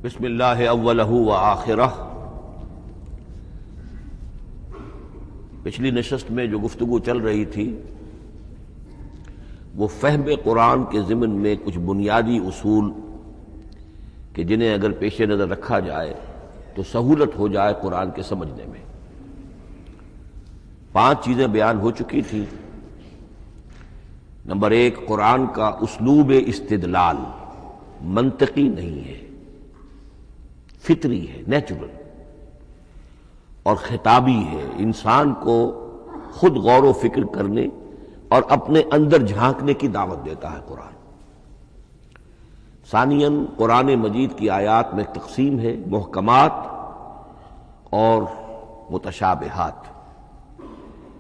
بسم اللہ اولہ و آخرہ۔ پچھلی نشست میں جو گفتگو چل رہی تھی وہ فہم قرآن کے ضمن میں کچھ بنیادی اصول کہ جنہیں اگر پیش نظر رکھا جائے تو سہولت ہو جائے قرآن کے سمجھنے میں۔ 5 چیزیں بیان ہو چکی تھیں۔ نمبر 1، قرآن کا اسلوب استدلال منطقی نہیں ہے، فطری ہے، نیچرل اور خطابی ہے، انسان کو خود غور و فکر کرنے اور اپنے اندر جھانکنے کی دعوت دیتا ہے قرآن۔ ثانیاً، قرآن مجید کی آیات میں تقسیم ہے، محکمات اور متشابہات،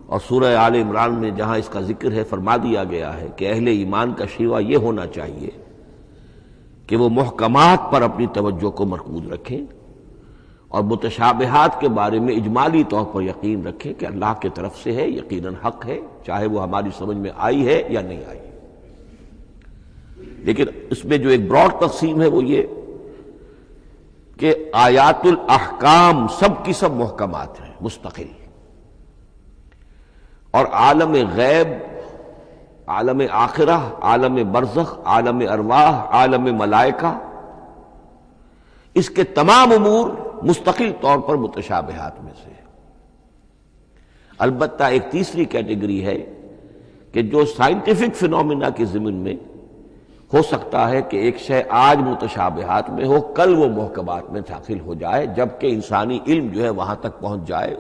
اور سورہ آل عمران میں جہاں اس کا ذکر ہے فرما دیا گیا ہے کہ اہل ایمان کا شیوہ یہ ہونا چاہیے کہ وہ محکمات پر اپنی توجہ کو مرکوز رکھیں اور متشابہات کے بارے میں اجمالی طور پر یقین رکھیں کہ اللہ کی طرف سے ہے، یقیناً حق ہے، چاہے وہ ہماری سمجھ میں آئی ہے یا نہیں آئی۔ لیکن اس میں جو ایک براڈ تقسیم ہے وہ یہ کہ آیات الاحکام سب کی سب محکمات ہیں، مستقل، اور عالم غیب، عالم آخرہ، عالم برزخ، عالم ارواح، عالم ملائکہ، اس کے تمام امور مستقل طور پر متشابہات میں سے۔ البتہ ایک تیسری کیٹیگری ہے کہ جو سائنٹیفک فینومینا کے ضمن میں ہو سکتا ہے کہ ایک شے آج متشابہات میں ہو، کل وہ محکمات میں داخل ہو جائے، جبکہ انسانی علم جو ہے وہاں تک پہنچ جائے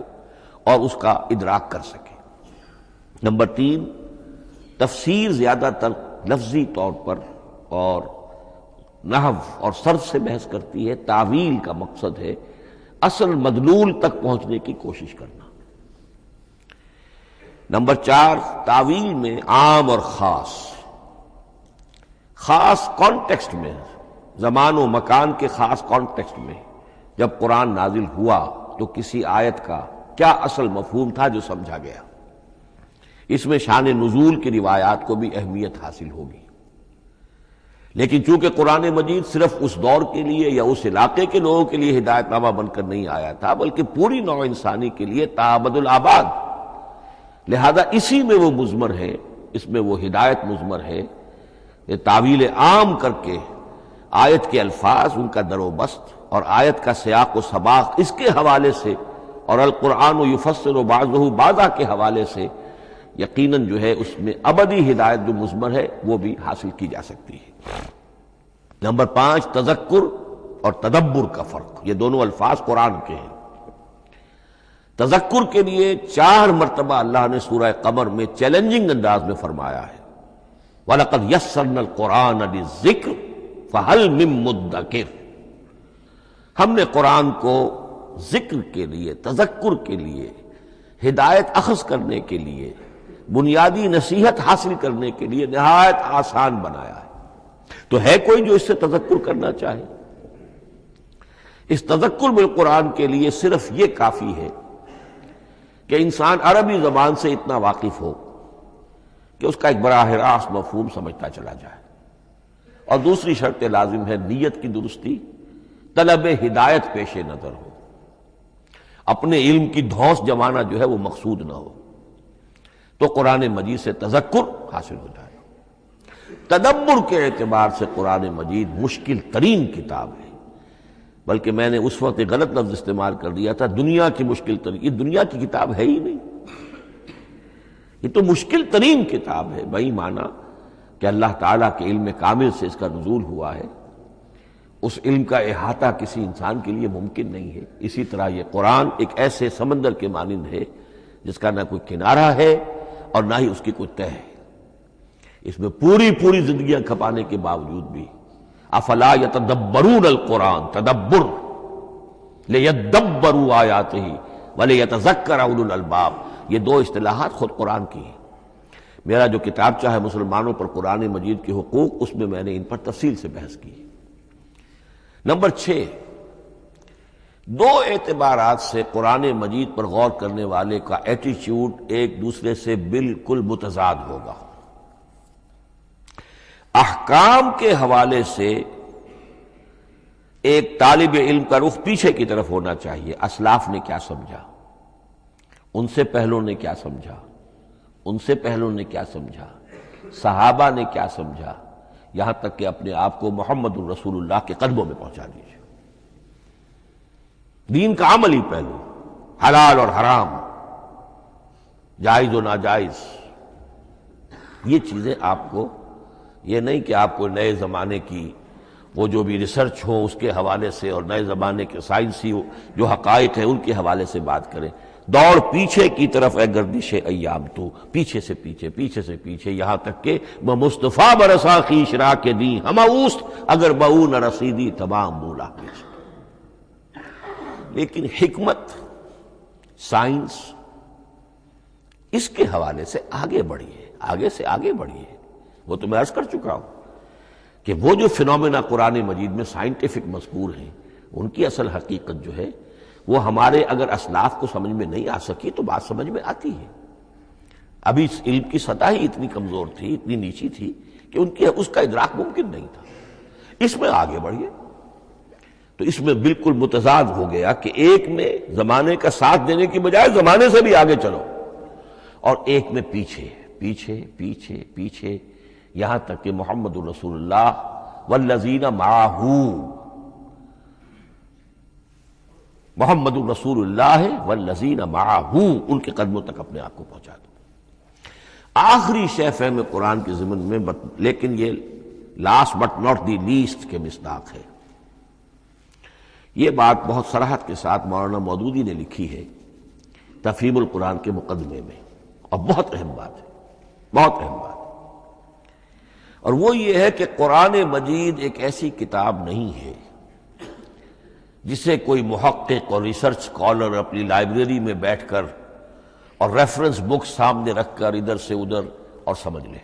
اور اس کا ادراک کر سکے۔ نمبر 3، تفسیر زیادہ تر لفظی طور پر اور نحو اور صرف سے بحث کرتی ہے، تعویل کا مقصد ہے اصل مدلول تک پہنچنے کی کوشش کرنا۔ نمبر 4، تعویل میں عام اور خاص، خاص کانٹیکسٹ میں، زمان و مکان کے خاص کانٹیکسٹ میں جب قرآن نازل ہوا تو کسی آیت کا کیا اصل مفہوم تھا جو سمجھا گیا۔ اس میں شان نزول کی روایات کو بھی اہمیت حاصل ہوگی۔ لیکن چونکہ قرآن مجید صرف اس دور کے لیے یا اس علاقے کے لوگوں کے لیے ہدایت نامہ بن کر نہیں آیا تھا، بلکہ پوری نوع انسانی کے لیے تابد الآباد، لہذا اسی میں وہ مضمر ہے، اس میں وہ ہدایت مضمر ہے۔ یہ تعویل عام کر کے آیت کے الفاظ، ان کا در و بست اور آیت کا سیاق و سباق اس کے حوالے سے، اور القرآن یفسر بعضہ بعضا کے حوالے سے یقیناً جو ہے اس میں ابدی ہدایت جو مضمر ہے وہ بھی حاصل کی جا سکتی ہے۔ نمبر 5، تذکر اور تدبر کا فرق، یہ دونوں الفاظ قرآن کے ہیں۔ تذکر کے لیے 4 مرتبہ اللہ نے سورہ قمر میں چیلنجنگ انداز میں فرمایا ہے، وَلَقَدْ يَسَّرْنَا الْقُرْآنَ لِلذِّكْرِ فَهَلْ مِن مُدَّكِرٍ، ہم نے قرآن کو ذکر کے لیے، تذکر کے لیے، ہدایت اخذ کرنے کے لیے، بنیادی نصیحت حاصل کرنے کے لیے نہایت آسان بنایا ہے۔ تو ہے کوئی جو اس سے تذکر کرنا چاہے؟ اس تذکر بالقرآن کے لیے صرف یہ کافی ہے کہ انسان عربی زبان سے اتنا واقف ہو کہ اس کا ایک براہ راست مفہوم سمجھتا چلا جائے، اور دوسری شرط لازم ہے نیت کی درستی، طلب ہدایت پیش نظر ہو، اپنے علم کی دھوس جمانا جو ہے وہ مقصود نہ ہو، تو قرآن مجید سے تذکر حاصل ہو جائے۔ تدبر کے اعتبار سے قرآن مجید مشکل ترین کتاب ہے، بلکہ میں نے اس وقت ایک غلط لفظ استعمال کر دیا تھا، دنیا کی مشکل ترین، یہ دنیا کی کتاب ہے ہی نہیں، یہ تو مشکل ترین کتاب ہے، بہی معنی کہ اللہ تعالیٰ کے علم کامل سے اس کا نزول ہوا ہے، اس علم کا احاطہ کسی انسان کے لیے ممکن نہیں ہے۔ اسی طرح یہ قرآن ایک ایسے سمندر کے مانند ہے جس کا نہ کوئی کنارہ ہے اور نہ ہی اس کی کوئی تہہ ہے، اس میں پوری زندگیاں کھپانے کے باوجود بھی افلا یتدبرون القرآن، تدبر، لیدبروا آیاتہ ولیتذکر اولو الالباب، یہ 2 اصطلاحات خود قرآن کی ہیں۔ میرا جو کتابچہ ہے مسلمانوں پر قرآن مجید کے حقوق، اس میں نے ان پر تفصیل سے بحث کی۔ نمبر 6، 2 اعتبارات سے قرآن مجید پر غور کرنے والے کا ایٹیچیوڈ ایک دوسرے سے بالکل متضاد ہوگا۔ احکام کے حوالے سے ایک طالب علم کا رخ پیچھے کی طرف ہونا چاہیے، اسلاف نے کیا سمجھا، ان سے پہلوں نے کیا سمجھا، ان سے پہلوں نے کیا سمجھا، صحابہ نے کیا سمجھا، یہاں تک کہ اپنے آپ کو محمد الرسول اللہ کے قدموں میں پہنچا دیجیے۔ دین کا عملی پہلو، حلال اور حرام، جائز و ناجائز، یہ چیزیں آپ کو، یہ نہیں کہ آپ کو نئے زمانے کی وہ جو بھی ریسرچ ہو اس کے حوالے سے اور نئے زمانے کے سائنسی جو حقائق ہیں ان کے حوالے سے بات کریں۔ دوڑ پیچھے کی طرف اے گردش ایام تو، پیچھے سے پیچھے، پیچھے سے پیچھے، یہاں تک کہ مصطفیٰ برسا خیش را کے دی ہم اوست اگر بہو نہ رسیدی تمام بولا۔ لیکن حکمت، سائنس، اس کے حوالے سے آگے بڑھیے، آگے سے آگے بڑھیے۔ وہ تو میں عرض کر چکا ہوں کہ وہ جو فینومینا قرآن مجید میں سائنٹیفک مذکور ہیں ان کی اصل حقیقت جو ہے وہ ہمارے اگر اسلاف کو سمجھ میں نہیں آ سکی تو بات سمجھ میں آتی ہے۔ ابھی اس علم کی سطح ہی اتنی کمزور تھی، اتنی نیچی تھی کہ ان کی اس کا ادراک ممکن نہیں تھا۔ اس میں آگے بڑھیے تو اس میں بالکل متضاد ہو گیا کہ ایک میں زمانے کا ساتھ دینے کی بجائے زمانے سے بھی آگے چلو، اور ایک میں پیچھے پیچھے پیچھے پیچھے، یہاں تک کہ محمد الرسول اللہ والذین معہ، محمد الرسول اللہ والذین معہ، ان کے قدموں تک اپنے آپ کو پہنچا دو۔ آخری شے فہم قرآن کے ضمن میں، لیکن یہ last but not the least کے مصداق ہے۔ یہ بات بہت صراحت کے ساتھ مولانا مودودی نے لکھی ہے تفہیم القرآن کے مقدمے میں، اور بہت اہم بات ہے، بہت اہم بات ہے، اور وہ یہ ہے کہ قرآن مجید ایک ایسی کتاب نہیں ہے جسے کوئی محقق اور ریسرچ اسکالر اپنی لائبریری میں بیٹھ کر اور ریفرنس بک سامنے رکھ کر ادھر سے ادھر اور سمجھ لے۔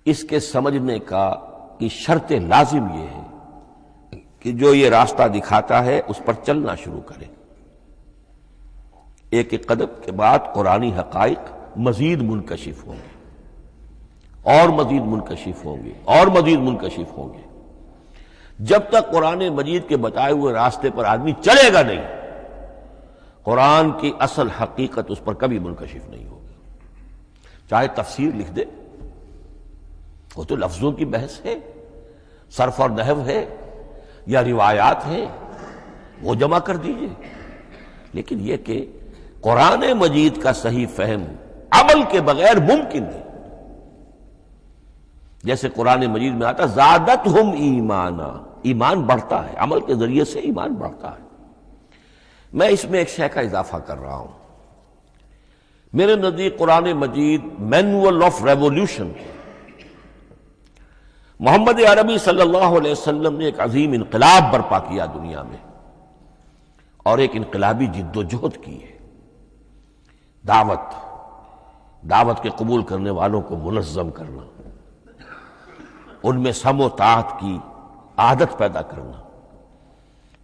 اس کے سمجھنے کی شرط لازم یہ ہے کہ جو یہ راستہ دکھاتا ہے اس پر چلنا شروع کرے۔ ایک ایک قدم کے بعد قرآنی حقائق مزید منکشف ہوں گے اور مزید منکشف ہوں گے اور مزید منکشف ہوں گے۔ جب تک قرآن مجید کے بتائے ہوئے راستے پر آدمی چلے گا نہیں، قرآن کی اصل حقیقت اس پر کبھی منکشف نہیں ہوگی۔ چاہے تفسیر لکھ دے، وہ تو لفظوں کی بحث ہے، صرف اور نحو ہے یا روایات ہیں، وہ جمع کر دیجئے، لیکن یہ کہ قرآن مجید کا صحیح فہم عمل کے بغیر ممکن نہیں۔ جیسے قرآن مجید میں آتا زادتہم ایمانا، ایمان بڑھتا ہے، عمل کے ذریعے سے ایمان بڑھتا ہے۔ میں اس میں ایک شے کا اضافہ کر رہا ہوں۔ میرے نزدیک قرآن مجید مینول آف ریولیوشن ہے۔ محمد عربی صلی اللہ علیہ وسلم نے ایک عظیم انقلاب برپا کیا دنیا میں، اور ایک انقلابی جد و جہد کی ہے۔ دعوت کے قبول کرنے والوں کو منظم کرنا، ان میں سم و طاعت کی عادت پیدا کرنا،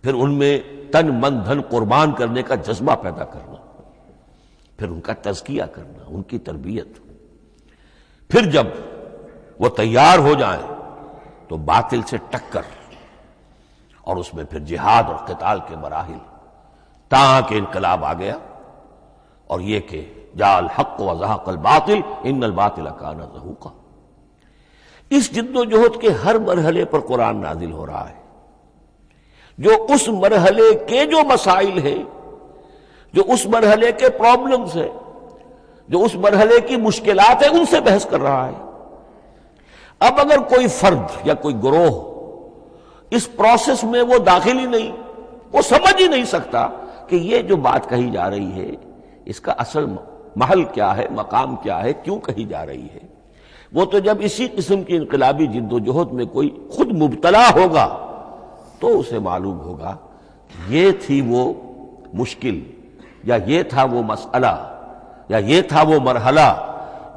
پھر ان میں تن من دھن قربان کرنے کا جذبہ پیدا کرنا، پھر ان کا تزکیہ کرنا، ان کی تربیت، پھر جب وہ تیار ہو جائیں تو باطل سے ٹکر، اور اس میں پھر جہاد اور قتال کے مراحل، تاکہ انقلاب آ گیا، اور یہ کہ جاء الحق وزہق الباطل ان الباطل کان زہوقا۔ اس جد و جہد کے ہر مرحلے پر قرآن نازل ہو رہا ہے، جو اس مرحلے کے جو مسائل ہیں، جو اس مرحلے کے پرابلمز ہیں، جو اس مرحلے کی مشکلات ہیں، ان سے بحث کر رہا ہے۔ اب اگر کوئی فرد یا کوئی گروہ اس پروسیس میں وہ داخل ہی نہیں، وہ سمجھ ہی نہیں سکتا کہ یہ جو بات کہی جا رہی ہے اس کا اصل محل کیا ہے، مقام کیا ہے، کیوں کہی جا رہی ہے، وہ تو جب اسی قسم کی انقلابی جد و جہد میں کوئی خود مبتلا ہوگا تو اسے معلوم ہوگا یہ تھی وہ مشکل، یا یہ تھا وہ مسئلہ، یا یہ تھا وہ مرحلہ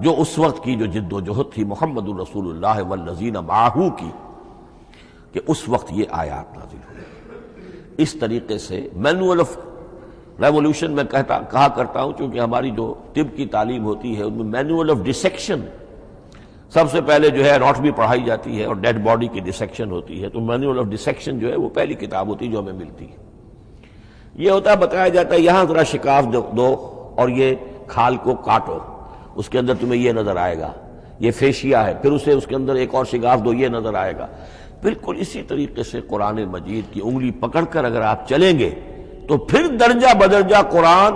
جو اس وقت کی جو جد و جہد تھی محمد الرسول اللہ والذین معہ کی، کہ اس وقت یہ آیات نازل ہوئی۔ اس طریقے سے مینول آف ریولیوشن میں کہا کرتا ہوں، چونکہ ہماری جو طب کی تعلیم ہوتی ہے ان میں مینول آف ڈسیکشن، سب سے پہلے جو ہے اناٹمی پڑھائی جاتی ہے اور ڈیڈ باڈی کی ڈسیکشن ہوتی ہے، تو مینول آف ڈسیکشن جو ہے وہ پہلی کتاب ہوتی ہے جو ہمیں ملتی ہے۔ یہ ہوتا ہے، بتایا جاتا ہے یہاں ذرا شکاف دو اور یہ کھال کو کاٹو، اس کے اندر تمہیں یہ نظر آئے گا، یہ فیشیا ہے، پھر اسے اس کے اندر ایک اور شگاف دو، یہ نظر آئے گا۔ بالکل اسی طریقے سے قرآن مجید کی انگلی پکڑ کر اگر آپ چلیں گے تو پھر درجہ بدرجہ قرآن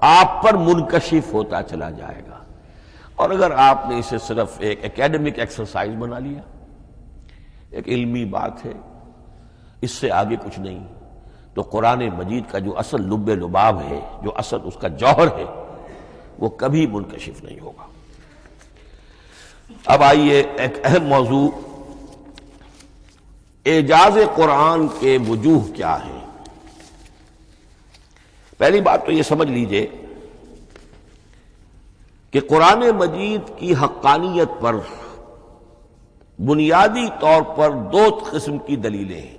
آپ پر منکشف ہوتا چلا جائے گا۔ اور اگر آپ نے اسے صرف ایک اکیڈمک ایکسرسائز بنا لیا، ایک علمی بات ہے، اس سے آگے کچھ نہیں، تو قرآن مجید کا جو اصل لب لباب ہے، جو اصل اس کا جوہر ہے، وہ کبھی منکشف نہیں ہوگا۔ اب آئیے ایک اہم موضوع، اعجاز قرآن کے وجوہ کیا ہیں۔ پہلی بات تو یہ سمجھ لیجئے کہ قرآن مجید کی حقانیت پر بنیادی طور پر دو قسم کی دلیلیں ہیں۔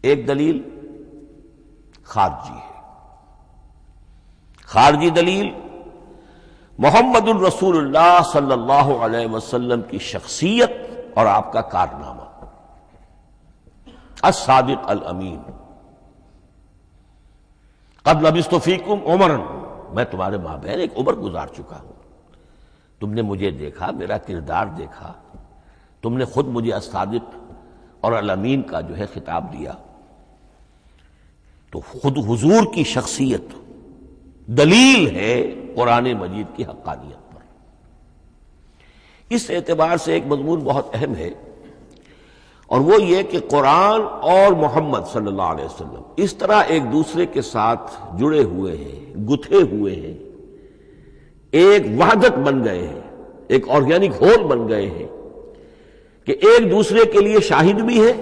ایک دلیل خارجی ہے، خارجی دلیل محمد الرسول اللہ صلی اللہ علیہ وسلم کی شخصیت اور آپ کا کارنامہ، الصادق الامین، قد لبثت فیکم عمرا، میں تمہارے مابین ایک عمر گزار چکا ہوں، تم نے مجھے دیکھا، میرا کردار دیکھا، تم نے خود مجھے الصادق اور الامین کا جو ہے خطاب دیا، تو خود حضور کی شخصیت دلیل ہے قرآن مجید کی حقانیت پر۔ اس اعتبار سے ایک مضمون بہت اہم ہے، اور وہ یہ کہ قرآن اور محمد صلی اللہ علیہ وسلم اس طرح ایک دوسرے کے ساتھ جڑے ہوئے ہیں، گتھے ہوئے ہیں، ایک وحدت بن گئے ہیں، ایک آرگینک ہول بن گئے ہیں کہ ایک دوسرے کے لیے شاہد بھی ہے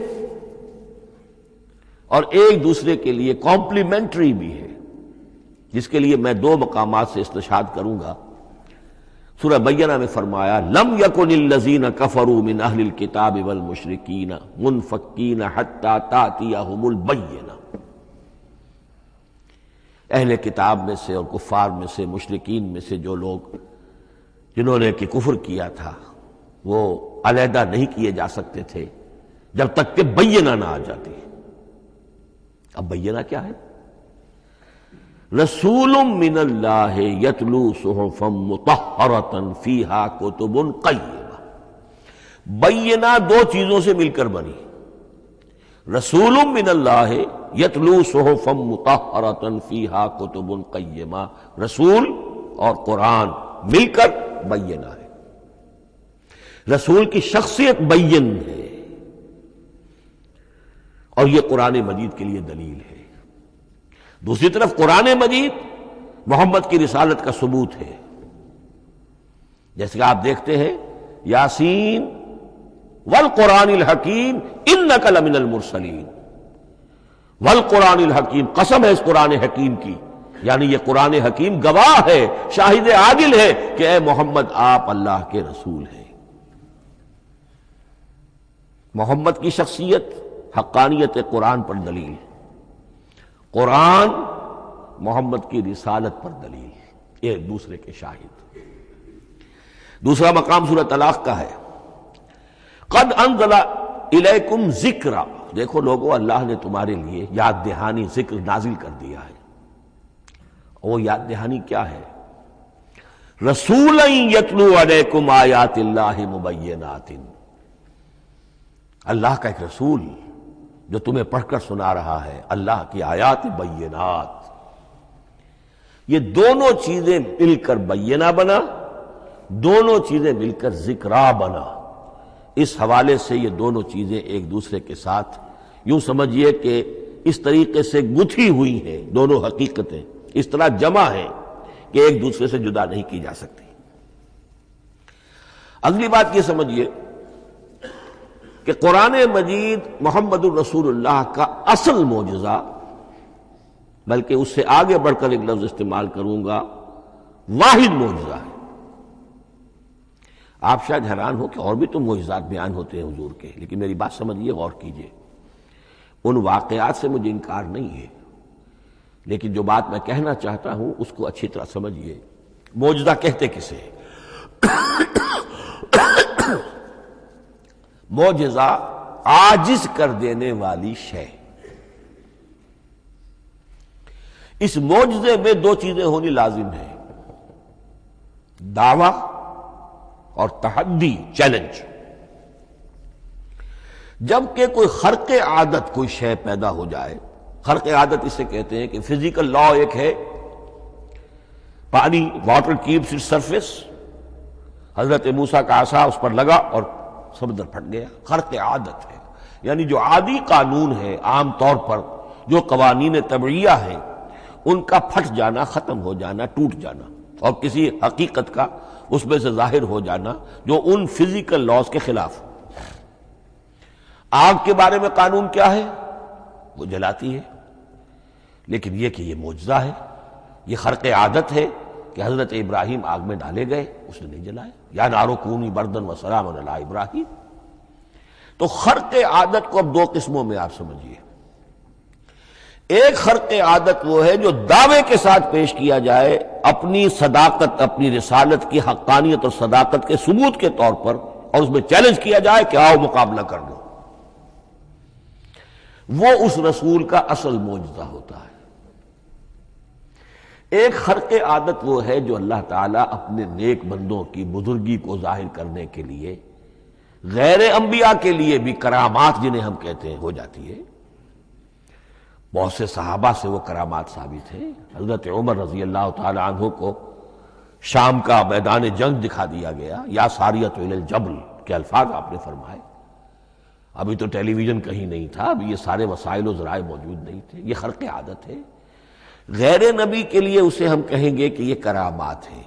اور ایک دوسرے کے لیے کمپلیمنٹری بھی ہے، جس کے لیے میں دو مقامات سے استشہاد کروں گا۔ سورہ بینہ میں فرمایا لم یکن الذین کفروا من اہل الکتاب والمشرکین منفکین حتی تأتیہم البینہ، اہل کتاب میں سے اور کفار میں سے، مشرکین میں سے جو لوگ جنہوں نے کہ کفر کیا تھا، وہ علیحدہ نہیں کیے جا سکتے تھے جب تک کہ بینہ نہ آ جاتی۔ اب بینہ کیا ہے؟ رسول من اللہ یتلو صحفا مطہرۃ فیہا کتب قیمہ، بینہ دو چیزوں سے مل کر بنی، رسول من اللہ یتلو صحفا مطہرۃ فیہا کتب قیمہ، رسول اور قرآن مل کر بینہ ہے۔ رسول کی شخصیت بین ہے، اور یہ قرآن مجید کے لیے دلیل ہے۔ دوسری طرف قرآن مجید محمد کی رسالت کا ثبوت ہے، جیسے کہ آپ دیکھتے ہیں یاسین والقرآن الحکیم انک لمن المرسلین، والقرآن الحکیم، قسم ہے اس قرآن حکیم کی، یعنی یہ قرآن حکیم گواہ ہے، شاہد عادل ہے کہ اے محمد آپ اللہ کے رسول ہیں۔ محمد کی شخصیت حقانیت قرآن پر دلیل، قرآن محمد کی رسالت پر دلیل، ایک دوسرے کے شاہد۔ دوسرا مقام سورہ طلاق کا ہے، قد انزل الیکم ذکرا، دیکھو لوگو اللہ نے تمہارے لیے یاد دہانی ذکر نازل کر دیا ہے۔ وہ یاد دہانی کیا ہے؟ رسولا یتلو علیکم آیات اللہ مبینات، اللہ کا ایک رسول جو تمہیں پڑھ کر سنا رہا ہے اللہ کی آیات بینات۔ یہ دونوں چیزیں مل کر بینہ بنا، دونوں چیزیں مل کر ذکرا بنا۔ اس حوالے سے یہ دونوں چیزیں ایک دوسرے کے ساتھ یوں سمجھیے کہ اس طریقے سے گتھی ہوئی ہیں، دونوں حقیقتیں اس طرح جمع ہیں کہ ایک دوسرے سے جدا نہیں کی جا سکتی۔ اگلی بات یہ سمجھیے کہ قرآن مجید محمد الرسول اللہ کا اصل معجزہ، بلکہ اس سے آگے بڑھ کر ایک لفظ استعمال کروں گا، واحد معجزہ ہے۔ آپ شاید حیران ہو کہ اور بھی تو معجزات بیان ہوتے ہیں حضور کے، لیکن میری بات سمجھیے، غور کیجیے، ان واقعات سے مجھے انکار نہیں ہے، لیکن جو بات میں کہنا چاہتا ہوں اس کو اچھی طرح سمجھیے۔ معجزہ کہتے کسے ہیں؟ معجزہ عاجز کر دینے والی شے. اس معجزے میں دو چیزیں ہونی لازم ہیں، دعویٰ اور تحدی، چیلنج. جب کہ کوئی خرق عادت کوئی شے پیدا ہو جائے، خرق عادت اسے کہتے ہیں کہ فزیکل لا ایک ہے، پانی، واٹر کیپس اٹس سرفیس، حضرت موسیٰ کا عصا اس پر لگا اور سمندر پھٹ گیا، خرق عادت ہے. یعنی جو عادی قانون ہے، عام طور پر جو قوانین طبعیہ ہیں ان کا پھٹ جانا، ختم ہو جانا، ٹوٹ جانا، اور کسی حقیقت کا اس میں سے ظاہر ہو جانا جو ان فزیکل لاز کے خلاف. آگ کے بارے میں قانون کیا ہے؟ وہ جلاتی ہے، لیکن یہ کہ یہ معجزہ ہے، یہ خرق عادت ہے کہ حضرت ابراہیم آگ میں ڈالے گئے، اس نے نہیں جلایا. یا نارو کونی بردن و سلام علی ابراہیم. تو خرق عادت کو اب دو قسموں میں آپ سمجھیے. ایک خرق عادت وہ ہے جو دعوے کے ساتھ پیش کیا جائے اپنی صداقت، اپنی رسالت کی حقانیت اور صداقت کے ثبوت کے طور پر، اور اس میں چیلنج کیا جائے کہ آؤ مقابلہ کر لو. وہ اس رسول کا اصل معجزہ ہوتا ہے. ایک خرق عادت وہ ہے جو اللہ تعالیٰ اپنے نیک بندوں کی بزرگی کو ظاہر کرنے کے لیے، غیر انبیاء کے لیے بھی کرامات جنہیں ہم کہتے ہیں ہو جاتی ہے. بہت سے صحابہ سے وہ کرامات ثابت ہیں. حضرت عمر رضی اللہ تعالی عنہ کو شام کا میدان جنگ دکھا دیا گیا، یا ساریۃ الی الجبل کے الفاظ آپ نے فرمائے. ابھی تو ٹیلی ویژن کہیں نہیں تھا، ابھی یہ سارے وسائل و ذرائع موجود نہیں تھے. یہ خرق عادت ہے. غیر نبی کے لیے اسے ہم کہیں گے کہ یہ کرامات ہے.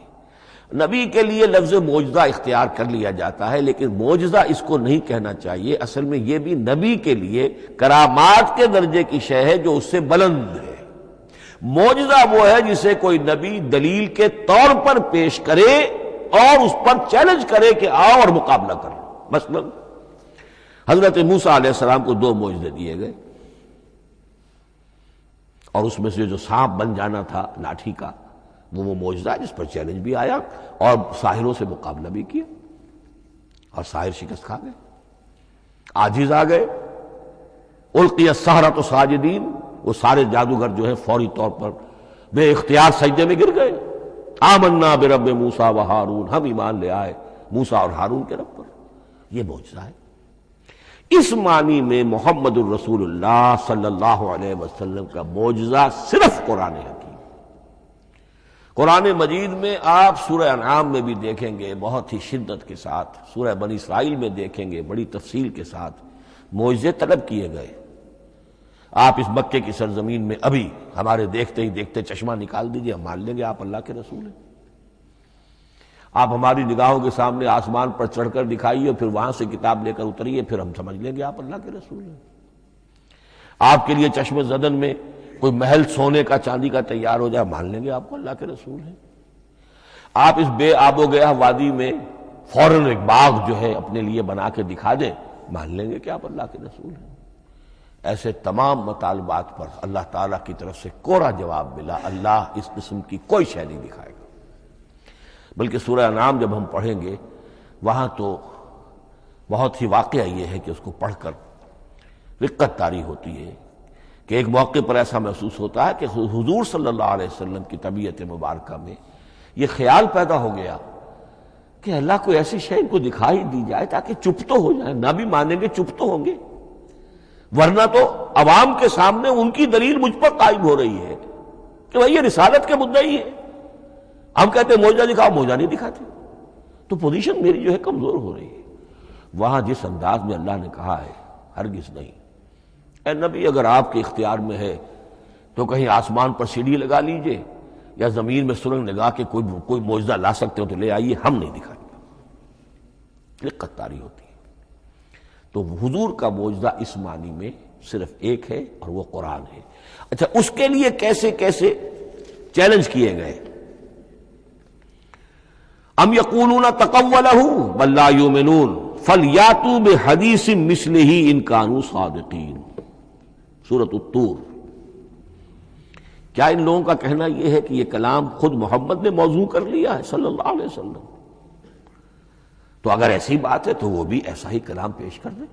نبی کے لیے لفظ معجزہ اختیار کر لیا جاتا ہے، لیکن معجزہ اس کو نہیں کہنا چاہیے. اصل میں یہ بھی نبی کے لیے کرامات کے درجے کی شے ہے جو اس سے بلند ہے. معجزہ وہ ہے جسے کوئی نبی دلیل کے طور پر پیش کرے اور اس پر چیلنج کرے کہ آؤ اور مقابلہ کرو. مثلا حضرت موسیٰ علیہ السلام کو دو معجزے دیے گئے، اور اس میں سے جو سانپ بن جانا تھا لاٹھی کا، وہ معجزہ جس پر چیلنج بھی آیا اور ساحروں سے مقابلہ بھی کیا، اور ساحر شکست کھا گئے، عاجز آ گئے. القی السحرۃ ساجدین، وہ سارے جادوگر جو ہے فوری طور پر بے اختیار سجدے میں گر گئے. آمنا برب موسیٰ و ہارون، ہم ایمان لے آئے موسیٰ اور ہارون کے رب پر. یہ معجزہ ہے. اس معنی میں محمد الرسول اللہ صلی اللہ علیہ وسلم کا معجزہ صرف قرآن حکیم. قرآن مجید میں آپ سورہ انعام میں بھی دیکھیں گے بہت ہی شدت کے ساتھ، سورہ بنی اسرائیل میں دیکھیں گے بڑی تفصیل کے ساتھ معجزے طلب کیے گئے. آپ اس مکے کی سرزمین میں ابھی ہمارے دیکھتے ہی دیکھتے چشمہ نکال دیجئے، ہم مان لیں گے آپ اللہ کے رسول ہیں. آپ ہماری نگاہوں کے سامنے آسمان پر چڑھ کر دکھائیے، پھر وہاں سے کتاب لے کر اتریے، پھر ہم سمجھ لیں گے آپ اللہ کے رسول ہیں. آپ کے لیے چشم زدن میں کوئی محل سونے کا چاندی کا تیار ہو جائے، مان لیں گے آپ کو اللہ کے رسول ہیں. آپ اس بے آب و گیا وادی میں فوراً ایک باغ جو ہے اپنے لیے بنا کے دکھا دیں، مان لیں گے کہ آپ اللہ کے رسول ہیں. ایسے تمام مطالبات پر اللہ تعالیٰ کی طرف سے کوڑا جواب ملا، اللہ اس قسم کی کوئی شے نہیں دکھائے گا. بلکہ سورہ انعام جب ہم پڑھیں گے وہاں تو بہت ہی واقعہ یہ ہے کہ اس کو پڑھ کر رقت طاری ہوتی ہے کہ ایک موقع پر ایسا محسوس ہوتا ہے کہ حضور صلی اللہ علیہ وسلم کی طبیعت مبارکہ میں یہ خیال پیدا ہو گیا کہ اللہ کو ایسی شے ان کو دکھائی دی جائے تاکہ چپ تو ہو جائیں. نہ بھی مانیں گے چپ تو ہوں گے، ورنہ تو عوام کے سامنے ان کی دلیل مجھ پر قائم ہو رہی ہے کہ بھائی یہ رسالت کے مدعی ہے. ہم کہتے ہیں معجزہ دکھاؤ، معجزہ نہیں دکھاتے، تو پوزیشن میری جو ہے کمزور ہو رہی ہے. وہاں جس انداز میں اللہ نے کہا ہے، ہرگز نہیں. اے نبی اگر آپ کے اختیار میں ہے تو کہیں آسمان پر سیڑھی لگا لیجئے یا زمین میں سرنگ لگا کے کوئی معجزہ لا سکتے ہو تو لے آئیے، ہم نہیں دکھائیں گے. رقت طاری ہوتی ہے. تو حضور کا معجزہ اس معنی میں صرف ایک ہے اور وہ قرآن ہے. اچھا، اس کے لیے کیسے کیسے چیلنج کیے گئے؟ ام یقولون تقولہ بل لا یؤمنون فلیاتوا بحدیث مثلہ ان کانوا صادقین. سورۃ الطور. کیا ان لوگوں کا کہنا یہ ہے کہ یہ کلام خود محمد نے موضوع کر لیا ہے صلی اللہ علیہ وسلم؟ تو اگر ایسی بات ہے تو وہ بھی ایسا ہی کلام پیش کر دیں.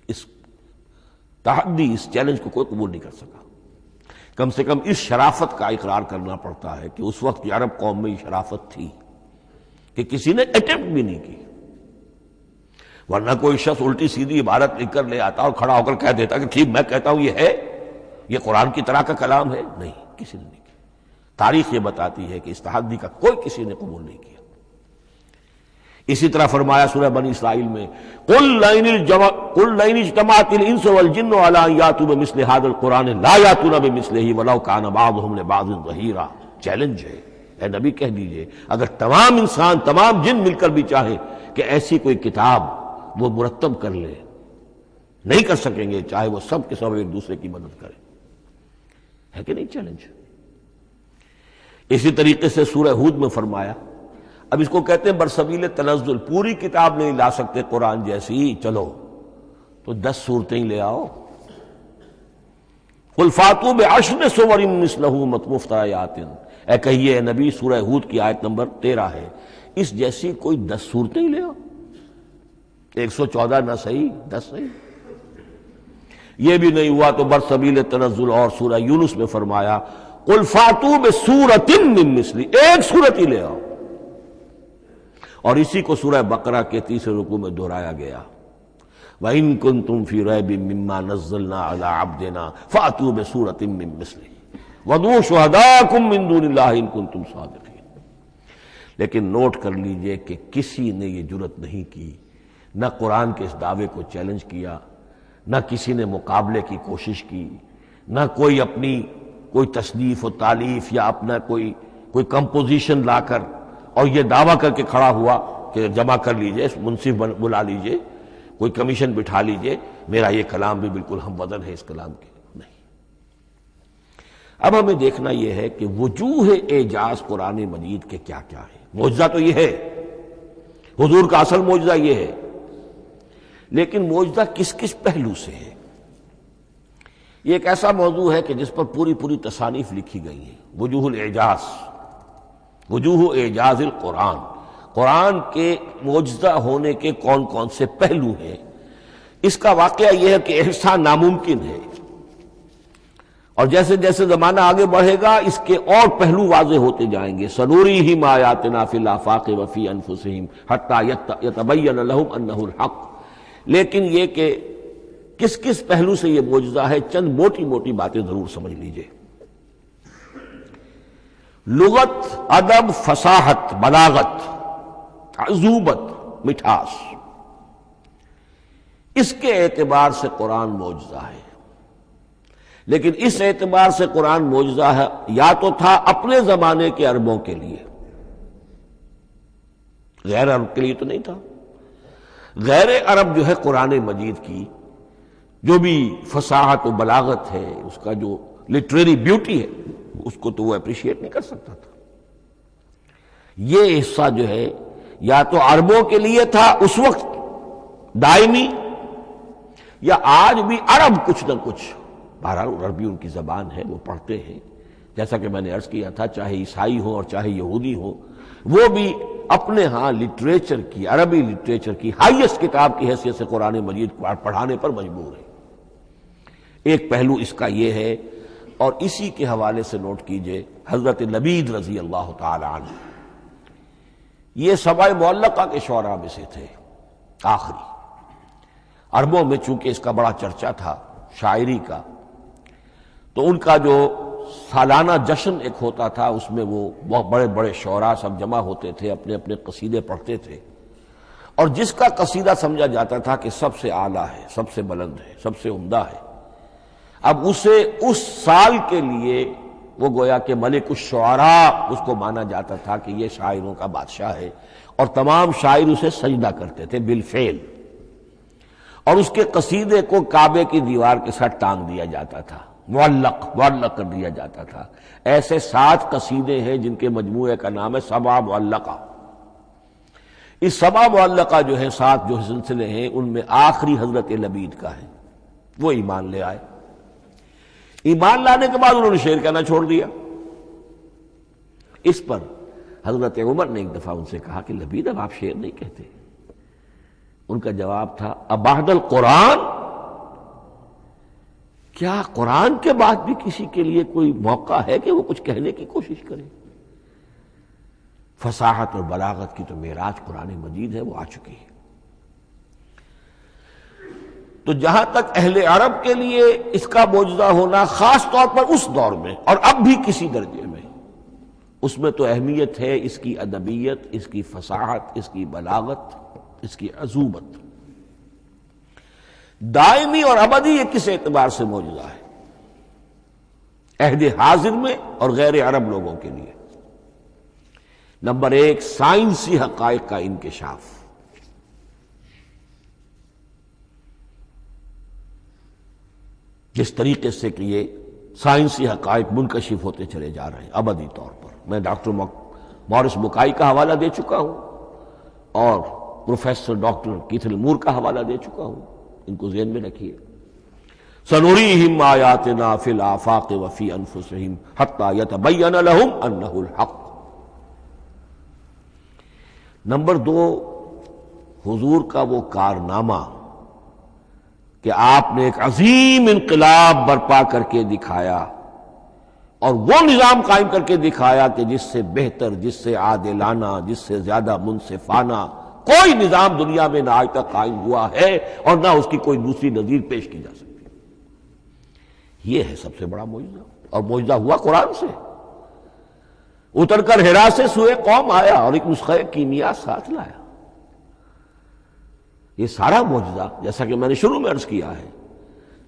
اس تحدی، اس چیلنج کو کوئی قبول نہیں کر سکا. کم سے کم اس شرافت کا اقرار کرنا پڑتا ہے کہ اس وقت عرب قوم میں یہ شرافت تھی کہ کسی نے اٹیمپٹ بھی نہیں کی. ورنہ کوئی شخص الٹی سیدھی عبارت لکھ کر لے آتا اور کھڑا ہو کر کہہ دیتا کہ ٹھیک میں کہتا ہوں یہ ہے، یہ قرآن کی طرح کا کلام ہے. نہیں، کسی نے نہیں کیا. تاریخ یہ بتاتی ہے کہ اس تحدی کا کوئی کسی نے قبول نہیں کیا. اسی طرح فرمایا سورہ بنی اسرائیل میں قُلْ لَئِنِ اجْتَمَعَتِ الْإِنسُ وَالْجِنُّ عَلَىٰ أَن يَأْتُوا بِمِثْلِ هَٰذَا الْقُرْآنِ لَا يَأْتُونَ بِمِثْلِهِ وَلَوْ كَانَ بَعْضُهُمْ لِبَعْضٍ ظَهِيرًا. چیلنج ہے، اے نبی کہہ دیجئے اگر تمام انسان، تمام جن مل کر بھی چاہیں کہ ایسی کوئی کتاب وہ مرتب کر لے، نہیں کر سکیں گے، چاہے وہ سب کے سب ایک دوسرے کی مدد کریں. ہے کہ نہیں چیلنج؟ اسی طریقے سے سورہ ہود میں فرمایا، اب اس کو کہتے ہیں برسبیل تنزل، پوری کتاب نہیں لا سکتے قرآن جیسی، چلو تو 10 سورتیں ہی لے آؤ. قُلْ فَاتُوا بِعَشْرِ سُوَرٍ مِثْلَهُ مُفْتَرَيَاتٍ، اے کہیے اے نبی، سورہ ہود کی آیت نمبر 13 ہے، اس جیسی کوئی 10 سورتیں ہی لے آؤ. 114 نہ صحیح، 10 صحیح. یہ بھی نہیں ہوا تو برسبیل تنزل اور سورہ یونس میں فرمایا قُلْ فَاتُوا بِسُورَةٍ مِّن مِثْلِهِ، ایک سورت ہی لے آؤ. اور اسی کو سورہ بقرہ کے 30 رکوع میں دہرایا گیا، وَإِن كُنتُمْ فِي رَيْبٍ مِّمَّا نَزَّلْنَا عَلَىٰ عَبْدِنَا فَأْتُوا بِسُورَةٍ مِّن مِّثْلِهِ وَادْعُوا شُهَدَاءَكُم مِّن دُونِ اللَّهِ إِن كُنتُمْ صَادِقِينَ. لیکن نوٹ کر لیجئے کہ کسی نے یہ جرأت نہیں کی، نہ قرآن کے اس دعوے کو چیلنج کیا، نہ کسی نے مقابلے کی کوشش کی، نہ کوئی اپنی کوئی تصنیف و تالیف یا اپنا کوئی کمپوزیشن لا کر اور یہ دعویٰ کر کے کھڑا ہوا کہ جمع کر لیجئے، منصف بلا لیجئے، کوئی کمیشن بٹھا لیجئے، میرا یہ کلام بھی بالکل ہم وزن ہے اس کلام کے. نہیں. اب ہمیں دیکھنا یہ ہے کہ وجوہ اعجاز قرآن مجید کے کیا کیا ہے. معجزہ تو یہ ہے، حضور کا اصل معجزہ یہ ہے، لیکن معجزہ کس کس پہلو سے ہے؟ یہ ایک ایسا موضوع ہے کہ جس پر پوری تصانیف لکھی گئی ہیں. وجوہ الاعجاز، وجوہ اعجاز القرآن، قرآن کے معجزہ ہونے کے کون کون سے پہلو ہیں. اس کا واقعہ یہ ہے کہ احسان ناممکن ہے، اور جیسے جیسے زمانہ آگے بڑھے گا اس کے اور پہلو واضح ہوتے جائیں گے. سنوریہم آیاتنا فی الآفاق وفی انفسہم حتی یتبین لہم انہ الحق. لیکن یہ کہ کس کس پہلو سے یہ معجزہ ہے، چند موٹی موٹی باتیں ضرور سمجھ لیجئے. لغت، ادب، فصاحت، بلاغت، عذوبت، مٹھاس، اس کے اعتبار سے قرآن معجزہ ہے. لیکن اس اعتبار سے قرآن معجزہ ہے یا تو تھا اپنے زمانے کے عربوں کے لیے، غیر عرب کے لیے تو نہیں تھا. غیر عرب جو ہے قرآن مجید کی جو بھی فصاحت و بلاغت ہے، اس کا جو لٹریری بیوٹی ہے، اس کو تو وہ اپریشیٹ نہیں کر سکتا تھا. یہ حصہ جو ہے یا تو عربوں کے لیے تھا اس وقت دائمی، یا آج بھی عرب کچھ نہ کچھ، بہرحال عربی ان کی زبان ہے، وہ پڑھتے ہیں. جیسا کہ میں نے عرض کیا تھا، چاہے عیسائی ہو اور چاہے یہودی ہو، وہ بھی اپنے ہاں لٹریچر کی، عربی لٹریچر کی ہائیسٹ کتاب کی حیثیت سے قرآن مجید کو پڑھانے پر مجبور ہے. ایک پہلو اس کا یہ ہے. اور اسی کے حوالے سے نوٹ کیجئے حضرت لبید رضی اللہ تعالی عنہ، یہ سبع معلقہ کے شعراء میں سے تھے آخری. عربوں میں چونکہ اس کا بڑا چرچا تھا شاعری کا، تو ان کا جو سالانہ جشن ایک ہوتا تھا، اس میں وہ بہت بڑے بڑے شعراء سب جمع ہوتے تھے، اپنے اپنے قصیدے پڑھتے تھے، اور جس کا قصیدہ سمجھا جاتا تھا کہ سب سے اعلیٰ ہے، سب سے بلند ہے، سب سے عمدہ ہے، اب اسے اس سال کے لیے وہ گویا کہ ملک الشعراء اس کو مانا جاتا تھا کہ یہ شاعروں کا بادشاہ ہے، اور تمام شاعر اسے سجدہ کرتے تھے بالفعل، اور اس کے قصیدے کو کعبے کی دیوار کے ساتھ ٹانگ دیا جاتا تھا، معلق کر دیا جاتا تھا. ایسے 7 قصیدے ہیں جن کے مجموعے کا نام ہے سبع معلقہ. اس سبع معلقہ جو ہے 7 جو سلسلے ہیں، ان میں آخری حضرت لبید کا ہے. وہ ایمان لے آئے. ایمان لانے کے بعد انہوں نے شعر کہنا چھوڑ دیا. اس پر حضرت عمر نے ایک دفعہ ان سے کہا کہ لبید اب آپ شعر نہیں کہتے. ان کا جواب تھا ابعد القرآن، کیا قرآن کے بعد بھی کسی کے لیے کوئی موقع ہے کہ وہ کچھ کہنے کی کوشش کرے؟ فصاحت اور بلاغت کی تو معراج قرآن مجید ہے، وہ آ چکی ہے. تو جہاں تک اہل عرب کے لیے اس کا معجزہ ہونا خاص طور پر اس دور میں اور اب بھی کسی درجے میں، اس میں تو اہمیت ہے اس کی ادبیت، اس کی فصاحت، اس کی بلاغت، اس کی عذوبت. دائمی اور ابدی یہ کس اعتبار سے معجزہ ہے؟ عہد حاضر میں اور غیر عرب لوگوں کے لیے. نمبر ایک، سائنسی حقائق کا انکشاف. جس طریقے سے کہ یہ سائنسی حقائق منکشف ہوتے چلے جا رہے ہیں ابدی طور پر. میں ڈاکٹر مورس بکائی کا حوالہ دے چکا ہوں اور پروفیسر ڈاکٹر کیتھل مور کا حوالہ دے چکا ہوں، ان کو ذہن میں رکھیے. سنریہم آیاتنا فی الآفاق وفی انفسہم حتی یتبین لہم انہ الحق. نمبر دو، حضور کا وہ کارنامہ کہ آپ نے ایک عظیم انقلاب برپا کر کے دکھایا اور وہ نظام قائم کر کے دکھایا کہ جس سے بہتر، جس سے عادلانہ، جس سے زیادہ منصفانہ کوئی نظام دنیا میں نہ آج تک قائم ہوا ہے اور نہ اس کی کوئی دوسری نظیر پیش کی جا سکتی. یہ ہے سب سے بڑا معجزہ، اور معجزہ ہوا قرآن سے. اتر کر حرا سے سوئے قوم آیا اور ایک نسخہ کیمیا ساتھ لایا. یہ سارا معجزہ جیسا کہ میں نے شروع میں عرض کیا ہے،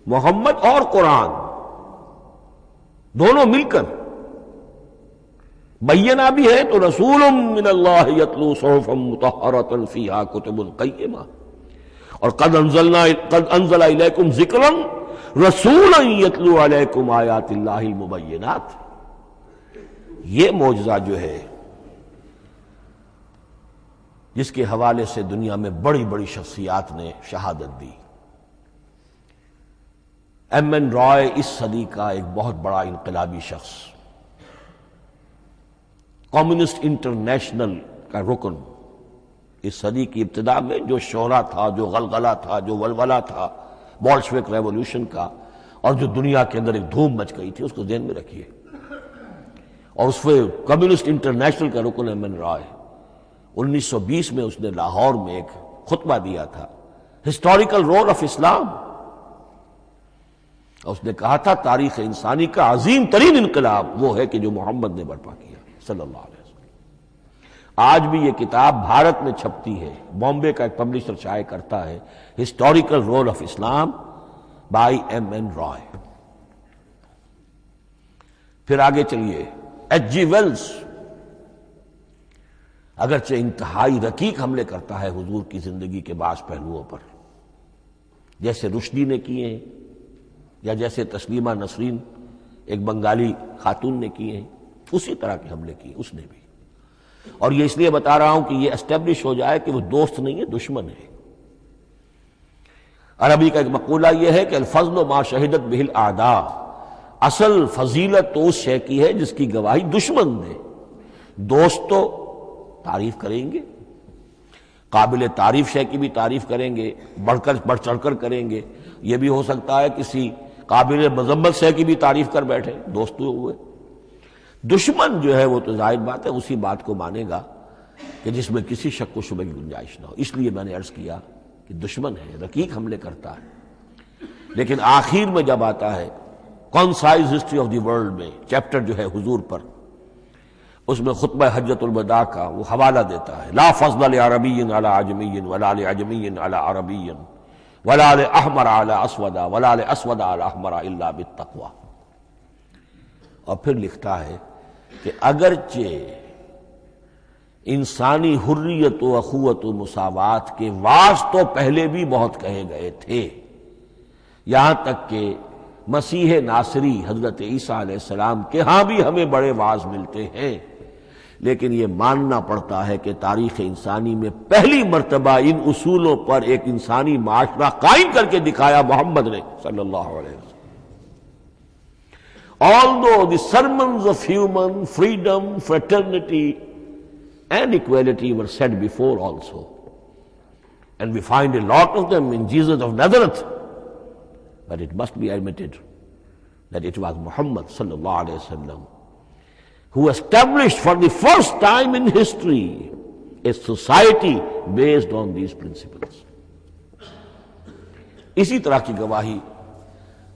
محمد اور قرآن دونوں مل کر بینہ بھی ہے تو رسول من اللہ یتلو صحفا مطہرۃ فیہا کتب قیمہ، اور قد انزل الیکم ذکرا رسولا یتلو علیکم آیات اللہ المبینات. یہ معجزہ جو ہے جس کے حوالے سے دنیا میں بڑی بڑی شخصیات نے شہادت دی. ایم این رائے اس صدی کا ایک بہت بڑا انقلابی شخص، کمیونسٹ انٹرنیشنل کا رکن. اس صدی کی ابتدا میں جو شورا تھا، جو غلغلہ تھا، جو ولولہ تھا بولشوک ریولوشن کا، اور جو دنیا کے اندر ایک دھوم مچ گئی تھی، اس کو ذہن میں رکھیے. اور اس میں کمیونسٹ انٹرنیشنل کا رکن ایم این رائے 1920 میں اس نے لاہور میں ایک خطبہ دیا تھا، ہسٹوریکل رول آف اسلام. اور اس نے کہا تھا تاریخ انسانی کا عظیم ترین انقلاب وہ ہے کہ جو محمد نے برپا کیا صلی اللہ علیہ وسلم. آج بھی یہ کتاب بھارت میں چھپتی ہے، بامبے کا ایک پبلشر شائع کرتا ہے، historical role of Islam by M N Roy. پھر آگے چلیے، ایچ جی ویلز اگرچہ انتہائی رقیق حملے کرتا ہے حضور کی زندگی کے بعض پہلوؤں پر، جیسے رشدی نے کیے ہیں یا جیسے تسلیمہ نسرین ایک بنگالی خاتون نے کیے ہیں، اسی طرح کے حملے کیے اس نے بھی. اور یہ اس لیے بتا رہا ہوں کہ یہ اسٹیبلش ہو جائے کہ وہ دوست نہیں ہے، دشمن ہے. عربی کا ایک مقولہ یہ ہے کہ الفضل ما شہدت بہ الاعداء، اصل فضیلت تو اس شے کی ہے جس کی گواہی دشمن دے. دوست تو تعریف کریں گے، قابل تعریف شے کی بھی تعریف کریں گے، بڑھ چڑھ کر کریں گے. یہ بھی ہو سکتا ہے کسی قابل مذمت شے کی بھی تعریف کر بیٹھے، دوست ہوئے. دشمن جو ہے وہ تو ظاہر بات ہے اسی بات کو مانے گا کہ جس میں کسی شک و شبہ کی گنجائش نہ ہو. اس لیے میں نے عرض کیا کہ دشمن ہے، رقیق حملے کرتا ہے. لیکن آخر میں جب آتا ہے concise history of the world میں چیپٹر جو ہے حضور پر، اس میں خطبہ حجۃ الوداع کا وہ حوالہ دیتا ہے، لا فضل لعربی علی عجمی ولا لعجمی علی عربی ولا لاحمر علی اسود ولا لاسود علی احمر الا بالتقوی. اور پھر لکھتا ہے کہ اگرچہ انسانی حریت و اخوت و مساوات کے واعظ تو پہلے بھی بہت کہے گئے تھے، یہاں تک کہ مسیح ناصری حضرت عیسیٰ علیہ السلام کے ہاں بھی ہمیں بڑے واعظ ملتے ہیں، لیکن یہ ماننا پڑتا ہے کہ تاریخ انسانی میں پہلی مرتبہ ان اصولوں پر ایک انسانی معاشرہ قائم کر کے دکھایا محمد نے صلی اللہ علیہ وسلم. Although the sermons of human freedom, fraternity and equality were said before also. And we find a lot of them in Jesus of Nazareth. But it must be admitted that it was Muhammad sallallahu alaihi wasallam who established for the first time in history a society based on these principles. اسی طرح کی گواہی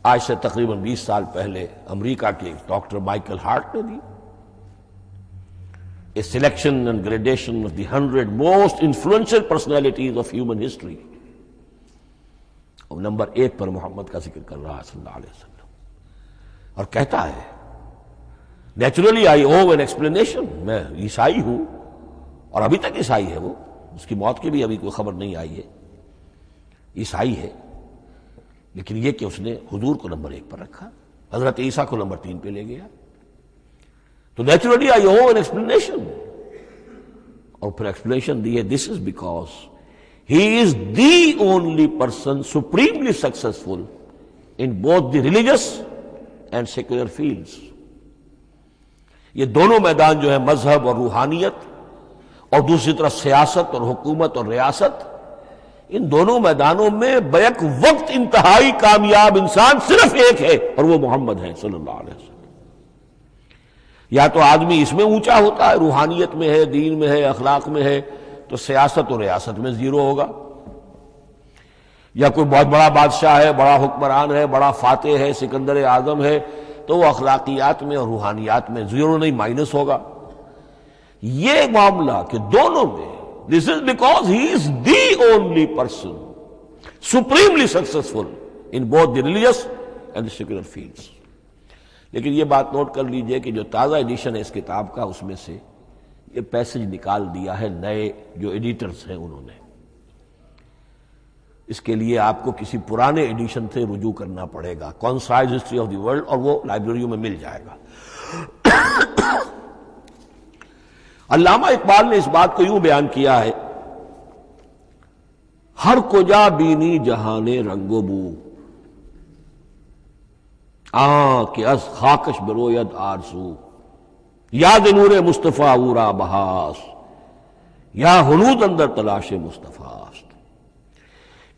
آج سے تقریباً 20 سال پہلے امریکہ کے ڈاکٹر مائیکل ہارٹ نے دی. A selection and gradation of the 100 most influential personalities of human history. اور نمبر 1 پر محمد کا ذکر کر رہا ہے صلی اللہ علیہ وسلم، اور کہتا ہے naturally I owe an explanation, میں عیسائی ہوں اور ابھی تک عیسائی ہے، وہ اس کی موت کی بھی ابھی کوئی خبر نہیں آئی ہے، عیسائی ہے، لیکن یہ کہ اس نے حضور کو نمبر 1 پر رکھا، حضرت عیسیٰ کو نمبر 3 پہ لے گیا. تو naturally I owe an explanation, اور پھر ایکسپلینیشن دی ہے this is because he is the only person supremely successful in both the religious and secular fields. یہ دونوں میدان جو ہے مذہب اور روحانیت اور دوسری طرف سیاست اور حکومت اور ریاست، ان دونوں میدانوں میں بیک وقت انتہائی کامیاب انسان صرف ایک ہے، اور وہ محمد ہے صلی اللہ علیہ وسلم. یا تو آدمی اس میں اونچا ہوتا ہے، روحانیت میں ہے، دین میں ہے، اخلاق میں ہے، تو سیاست اور ریاست میں زیرو ہوگا. یا کوئی بہت بڑا بادشاہ ہے، بڑا حکمران ہے، بڑا فاتح ہے، سکندر اعظم ہے، تو وہ اخلاقیات میں اور روحانیات میں زیرو نہیں، مائنس ہوگا. یہ معاملہ کہ دونوں میں this is because he is the only person supremely successful in both the religious and the secular fields. لیکن یہ بات نوٹ کر لیجئے کہ جو تازہ ایڈیشن ہے اس کتاب کا، اس میں سے یہ پیسج نکال دیا ہے نئے جو ایڈیٹرز ہیں انہوں نے. اس کے لیے آپ کو کسی پرانے ایڈیشن سے رجوع کرنا پڑے گا، concise history of the world, اور وہ لائبریریوں میں مل جائے گا. علامہ اقبال نے اس بات کو یوں بیان کیا ہے، ہر کجا بینی جہان رنگ و بو، کہ از خاکش بروید آرزو، یاد نور مصطفیٰ اورا بہاس، یا ہنود اندر تلاش مصطفیٰ است.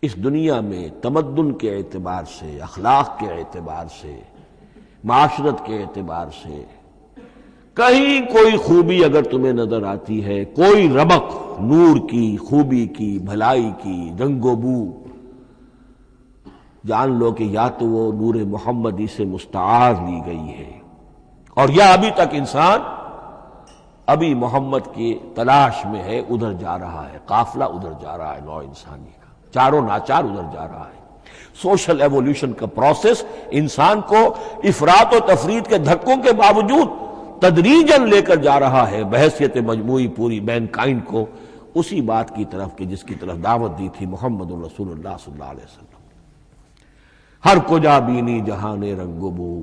اس دنیا میں تمدن کے اعتبار سے، اخلاق کے اعتبار سے، معاشرت کے اعتبار سے کہیں کوئی خوبی اگر تمہیں نظر آتی ہے، کوئی رمق نور کی، خوبی کی، بھلائی کی، رنگ و بو، جان لو کہ یا تو وہ نور محمدی سے مستعار لی گئی ہے، اور یا ابھی تک انسان ابھی محمد کی تلاش میں ہے، ادھر جا رہا ہے، قافلہ ادھر جا رہا ہے، نوع انسانی کا چاروں ناچار ادھر جا رہا ہے. سوشل ایوولوشن کا پروسیس انسان کو افراط و تفرید کے دھکوں کے باوجود تدریجاً لے کر جا رہا ہے بحیثیت مجموعی پوری مین کائنڈ کو اسی بات کی طرف کہ جس کی طرف دعوت دی تھی محمد رسول اللہ صلی اللہ علیہ وسلم. ہر کجا بینی جہان رنگ و بو،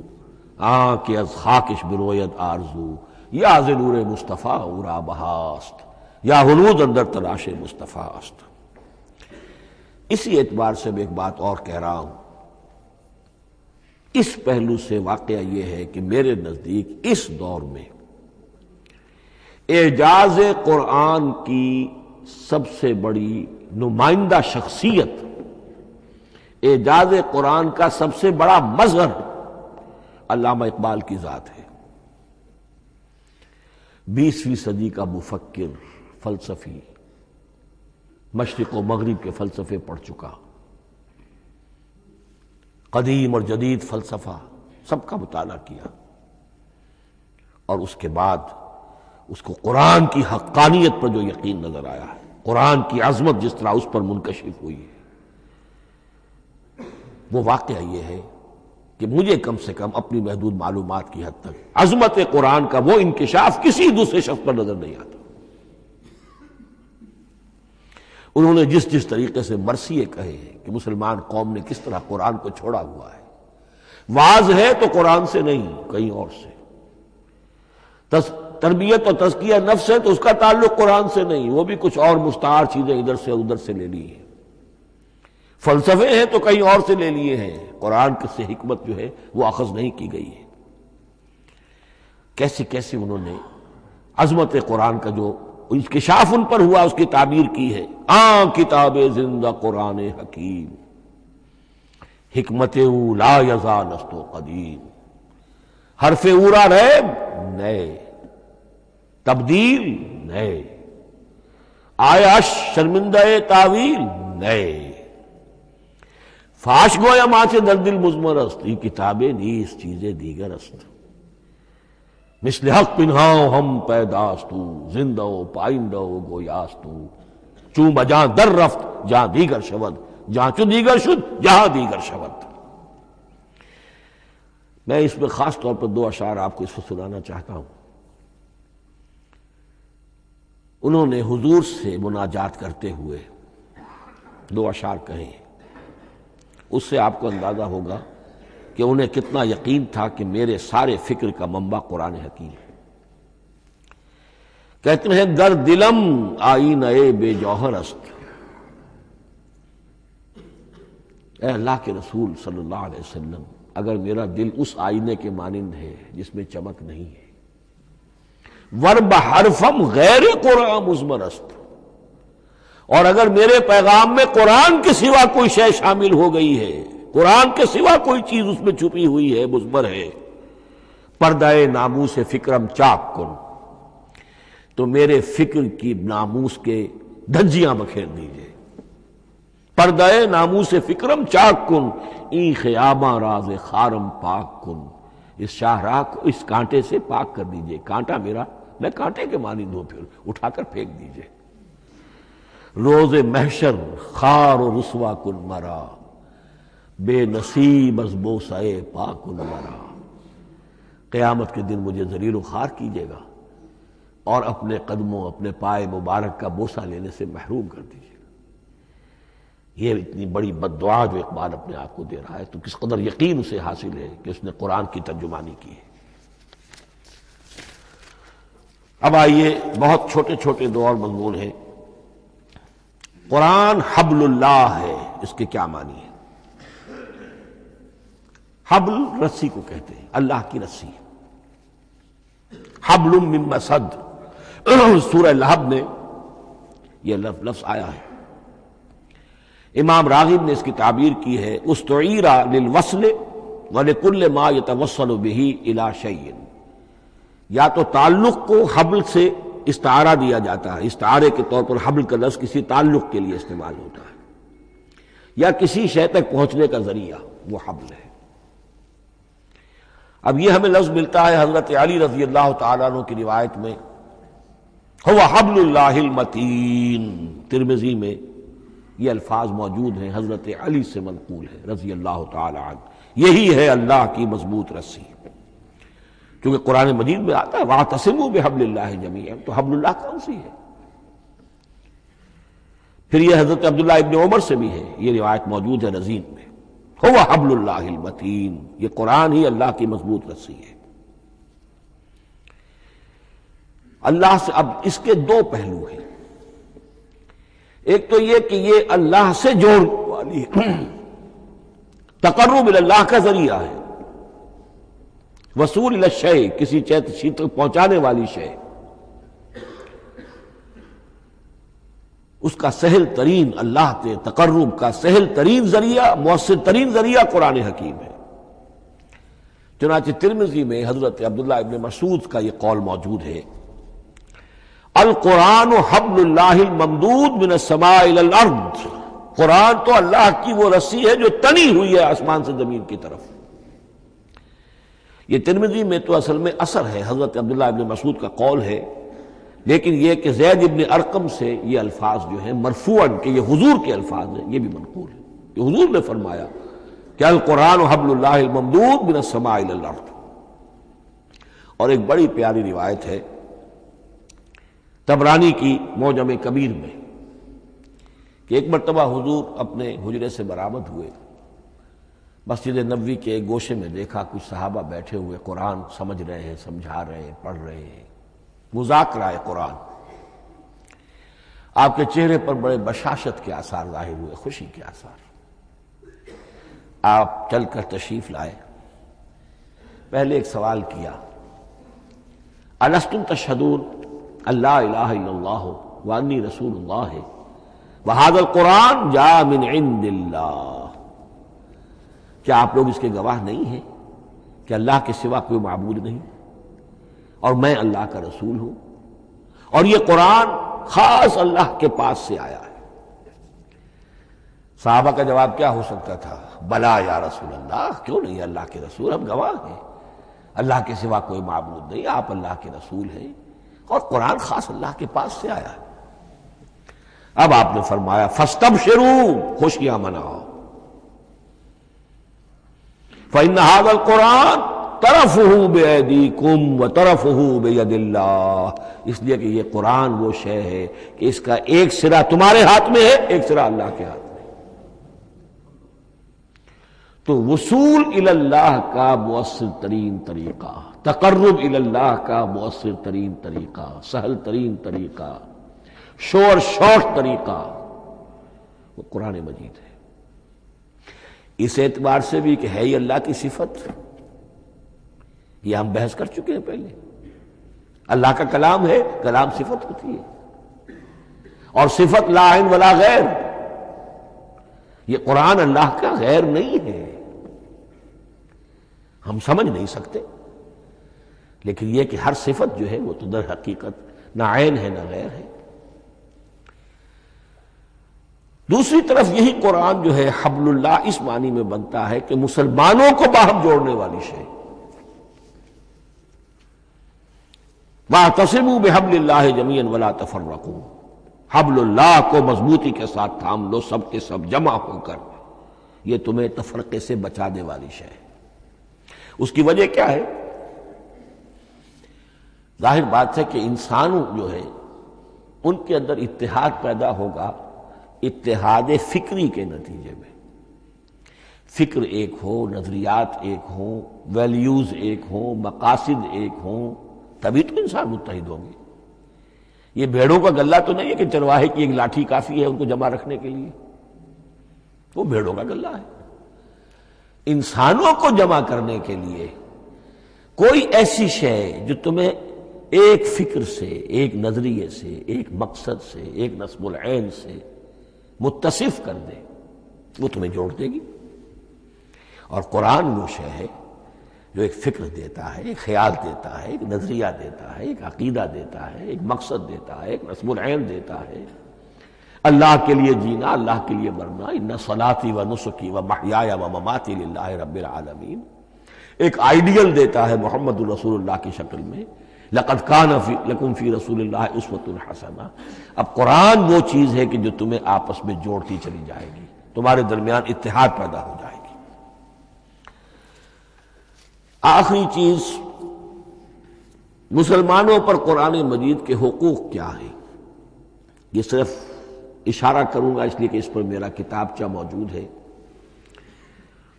کہ از خاکش بروید آرزو، یا ز نور مصطفیٰ اورا بہاست، یا ہنود اندر تلاش مصطفیٰ است. اسی اعتبار سے میں ایک بات اور کہہ رہا ہوں، اس پہلو سے واقعہ یہ ہے کہ میرے نزدیک اس دور میں اعجاز قرآن کی سب سے بڑی نمائندہ شخصیت، اعجاز قرآن کا سب سے بڑا مظہر علامہ اقبال کی ذات ہے. 20ویں صدی کا مفکر، فلسفی، مشرق و مغرب کے فلسفے پڑھ چکا، قدیم اور جدید فلسفہ سب کا مطالعہ کیا، اور اس کے بعد اس کو قرآن کی حقانیت پر جو یقین نظر آیا ہے، قرآن کی عظمت جس طرح اس پر منکشف ہوئی ہے، وہ واقعہ یہ ہے کہ مجھے کم سے کم اپنی محدود معلومات کی حد تک عظمت قرآن کا وہ انکشاف کسی دوسرے شخص پر نظر نہیں آتا. انہوں نے جس طریقے سے مرثیے کہے کہ مسلمان قوم نے کس طرح قرآن کو چھوڑا ہوا ہے، واعظ ہے تو قرآن سے نہیں کہیں اور سے، تربیت اور تزکیہ نفس ہے تو اس کا تعلق قرآن سے نہیں، وہ بھی کچھ اور مستعار چیزیں ادھر سے ادھر سے لے لی ہیں، فلسفے ہیں تو کہیں اور سے لے لیے ہیں، قرآن سے حکمت جو ہے وہ اخذ نہیں کی گئی ہے. کیسے کیسے انہوں نے عظمت قرآن کا جو انکشاف ان پر ہوا، اس کی تعبیر کی ہے، کتاب زندہ قرآن حکیم، حکمت او لا یزال است و قدیم، حرف اورا ریب نئے، تبدیل نئے، آیاش شرمندہ تعویل نئے، فاش گویا ماں سے در دل مضمر است، یہ کتابیں نیز چیزیں دیگر است، مثل حق پنہاؤ ہم پیداستو، زندہ و پائندہ و گویاستو، چون بجاں در رفت جہاں دیگر شود، جہاں چو دیگر شد جہاں دیگر شود۔ میں اس میں خاص طور پر دو اشعار آپ کو اس وقت سنانا چاہتا ہوں۔ انہوں نے حضور سے مناجات کرتے ہوئے دو اشعار کہے، اس سے آپ کو اندازہ ہوگا کہ انہیں کتنا یقین تھا کہ میرے سارے فکر کا منبع قرآن حکیم ہے۔ کہتے ہیں گر دلم آئینہ بے جوہر است، اے اللہ کے رسول صلی اللہ علیہ وسلم، اگر میرا دل اس آئینے کے مانند ہے جس میں چمک نہیں ہے، ورب حرفم غیر قرآن مضمر است، اور اگر میرے پیغام میں قرآن کے سوا کوئی شے شامل ہو گئی ہے، قرآن کے سوا کوئی چیز اس میں چھپی ہوئی ہے، مضمر ہے، پردہ ناموس فکرم چاک کن، تو میرے فکر کی ناموس کے دھجیاں بکھیر دیجئے، پردہ ناموس فکرم چاک کن، این خیاباں راز خارم پاک کن، اس شاہراہ کو اس کانٹے سے پاک کر دیجئے، کانٹا میرا میں کانٹے کے مانند ہوں، پھر اٹھا کر پھینک دیجئے، روز محشر خار و رسوا کن مرا، بے نصیب از بوسہ پاک کن مرا، قیامت کے دن مجھے ذلیل و خوار کیجیے گا اور اپنے قدموں، اپنے پائے مبارک کا بوسہ لینے سے محروم کر دیجیے گا۔ یہ اتنی بڑی بد دعا جو اقبال اپنے آپ کو دے رہا ہے، تو کس قدر یقین اسے حاصل ہے کہ اس نے قرآن کی ترجمانی کی ہے۔ اب آئیے، بہت چھوٹے چھوٹے دو اور مضمون ہیں۔ قرآن حبل اللہ ہے، اس کے کیا معنی ہے؟ حبل رسی کو کہتے ہیں، اللہ کی رسی، حبل من مسد، سورہ لہب میں یہ لفظ آیا ہے۔ امام راغب نے اس کی تعبیر کی ہے، استعیر للوصل ولکل ما یتوصل به الی شیء، یا تو تعلق کو حبل سے استعارہ دیا جاتا ہے، استعارے کے طور پر حبل کا لفظ کسی تعلق کے لیے استعمال ہوتا ہے، یا کسی شے تک پہنچنے کا ذریعہ، وہ حبل ہے۔ اب یہ ہمیں لفظ ملتا ہے حضرت علی رضی اللہ تعالیٰ عنہ کی روایت میں، هو حبل اللہ المتین، ترمذی میں یہ الفاظ موجود ہیں، حضرت علی سے منقول ہے رضی اللہ تعالیٰ عنہ، یہی ہے اللہ کی مضبوط رسی، کیونکہ قرآن مجید میں آتا ہے وَاعْتَصِمُوا بِحَبْلِ اللَّهِ جَمِيعًا، تو حبل اللہ کون سی ہے؟ پھر یہ حضرت عبداللہ ابن عمر سے بھی ہے، یہ روایت موجود ہے رزین میں، هو حبل اللہ المتین، یہ قرآن ہی اللہ کی مضبوط رسی ہے۔ اللہ سے اب اس کے دو پہلو ہیں، ایک تو یہ کہ یہ اللہ سے جوڑنے والی ہے، تقرب اللہ کا ذریعہ ہے، وصول الی الشیء، کسی چیز تک پہنچانے والی شے، اس کا سہل ترین، اللہ کے تقرب کا سہل ترین ذریعہ، مؤثر ترین ذریعہ قرآن حکیم ہے۔ چنانچہ ترمذی میں حضرت عبداللہ ابن مسعود کا یہ قول موجود ہے، القرآن حبل اللہ الممدود من السماء الی الارض، قرآن تو اللہ کی وہ رسی ہے جو تنی ہوئی ہے آسمان سے زمین کی طرف۔ یہ ترمذی میں تو اصل میں اثر ہے، حضرت عبداللہ ابن مسعود کا قول ہے، لیکن یہ کہ زید ابن ارقم سے یہ الفاظ جو ہیں مرفوعاً کہ یہ حضور کے الفاظ ہیں، یہ بھی منقول ہے کہ حضور نے فرمایا کہ القرآن حبل اللہ الممدود من السماء الی الارض۔ اور ایک بڑی پیاری روایت ہے طبرانی کی معجم کبیر میں کہ ایک مرتبہ حضور اپنے حجرے سے برآمد ہوئے، مسجد نبوی کے ایک گوشے میں دیکھا کچھ صحابہ بیٹھے ہوئے قرآن سمجھ رہے ہیں، سمجھا رہے ہیں، پڑھ رہے ہیں، مذاکرہ قرآن۔ آپ کے چہرے پر بڑے بشاشت کے آثار ظاہر ہوئے، خوشی کے آثار۔ آپ چل کر تشریف لائے، پہلے ایک سوال کیا، الستم تشہدون، اللہ الہ الا اللہ وانی رسول اللہ وہذا القرآن جاء من عند اللہ. کیا آپ لوگ اس کے گواہ نہیں ہیں کہ اللہ کے سوا کوئی معبود نہیں اور میں اللہ کا رسول ہوں اور یہ قرآن خاص اللہ کے پاس سے آیا ہے؟ صحابہ کا جواب کیا ہو سکتا تھا؟ بلا یا رسول اللہ، کیوں نہیں اللہ کے رسول، ہم گواہ ہیں، اللہ کے سوا کوئی معبود نہیں، آپ اللہ کے رسول ہیں اور قرآن خاص اللہ کے پاس سے آیا ہے. اب آپ نے فرمایا فاستبشروا، خوشیاں مناؤ، فإن هذا القرآن طرفه بأيديكم وطرفه بيد اللہ، اس لیے کہ یہ قرآن وہ شے ہے کہ اس کا ایک سرا تمہارے ہاتھ میں ہے، ایک سرا اللہ کے ہاتھ میں. تو وصول الی اللہ کا مؤثر ترین طریقہ، تقرب الی اللہ کا مؤثر ترین طریقہ، سہل ترین طریقہ، شور شوق طریقہ وہ قرآن مجید ہے. اس اعتبار سے بھی کہ ہے ہی اللہ کی صفت، یہ ہم بحث کر چکے ہیں پہلے. اللہ کا کلام ہے، کلام صفت ہوتی ہے اور صفت لا عین ولا غیر. یہ قرآن اللہ کا غیر نہیں ہے، ہم سمجھ نہیں سکتے، لیکن یہ کہ ہر صفت جو ہے وہ تو در حقیقت نہ عین ہے نہ غیر ہے. دوسری طرف یہی قرآن جو ہے حبل اللہ اس معنی میں بنتا ہے کہ مسلمانوں کو باہم جوڑنے والی شے. وَاعْتَصِمُوا بِحَبْلِ اللَّهِ جَمِيعًا وَلَا تَفَرَّقُوا، حبل اللہ کو مضبوطی کے ساتھ تھام لو سب کے سب جمع ہو کر، یہ تمہیں تفرقے سے بچانے والی شے ہے. اس کی وجہ کیا ہے؟ ظاہر بات ہے کہ انسانوں جو ہے ان کے اندر اتحاد پیدا ہوگا اتحاد فکری کے نتیجے میں. فکر ایک ہو، نظریات ایک ہوں، ویلیوز ایک ہوں، مقاصد ایک ہوں، تبھی تو انسان متحد ہوں گے. یہ بھیڑوں کا گلہ تو نہیں ہے کہ چرواہے کی ایک لاٹھی کافی ہے ان کو جمع رکھنے کے لیے، وہ بھیڑوں کا گلہ ہے. انسانوں کو جمع کرنے کے لیے کوئی ایسی شے جو تمہیں ایک فکر سے، ایک نظریے سے، ایک مقصد سے، ایک نصب العین سے متصف کر دے، وہ تمہیں جوڑ دے گی. اور قرآن وہ شے ہے جو ایک فکر دیتا ہے، ایک خیال دیتا ہے، ایک نظریہ دیتا ہے، ایک عقیدہ دیتا ہے، ایک مقصد دیتا ہے، ایک نصب العین دیتا ہے. اللہ کے لیے جینا، اللہ کے لیے مرنا، ان صلاتی و نسکی و محیای و مماتی للہ رب العالمین. ایک آئیڈیل دیتا ہے محمد الرسول اللہ کی شکل میں، لقد کان لکم فی رسول اللہ اسوۃ حسنہ. اب قرآن وہ چیز ہے کہ جو تمہیں آپس میں جوڑتی چلی جائے گی، تمہارے درمیان اتحاد پیدا ہو جائے گی. آخری چیز، مسلمانوں پر قرآن مجید کے حقوق کیا ہیں. یہ صرف اشارہ کروں گا اس لیے کہ اس پر میرا کتابچہ موجود ہے،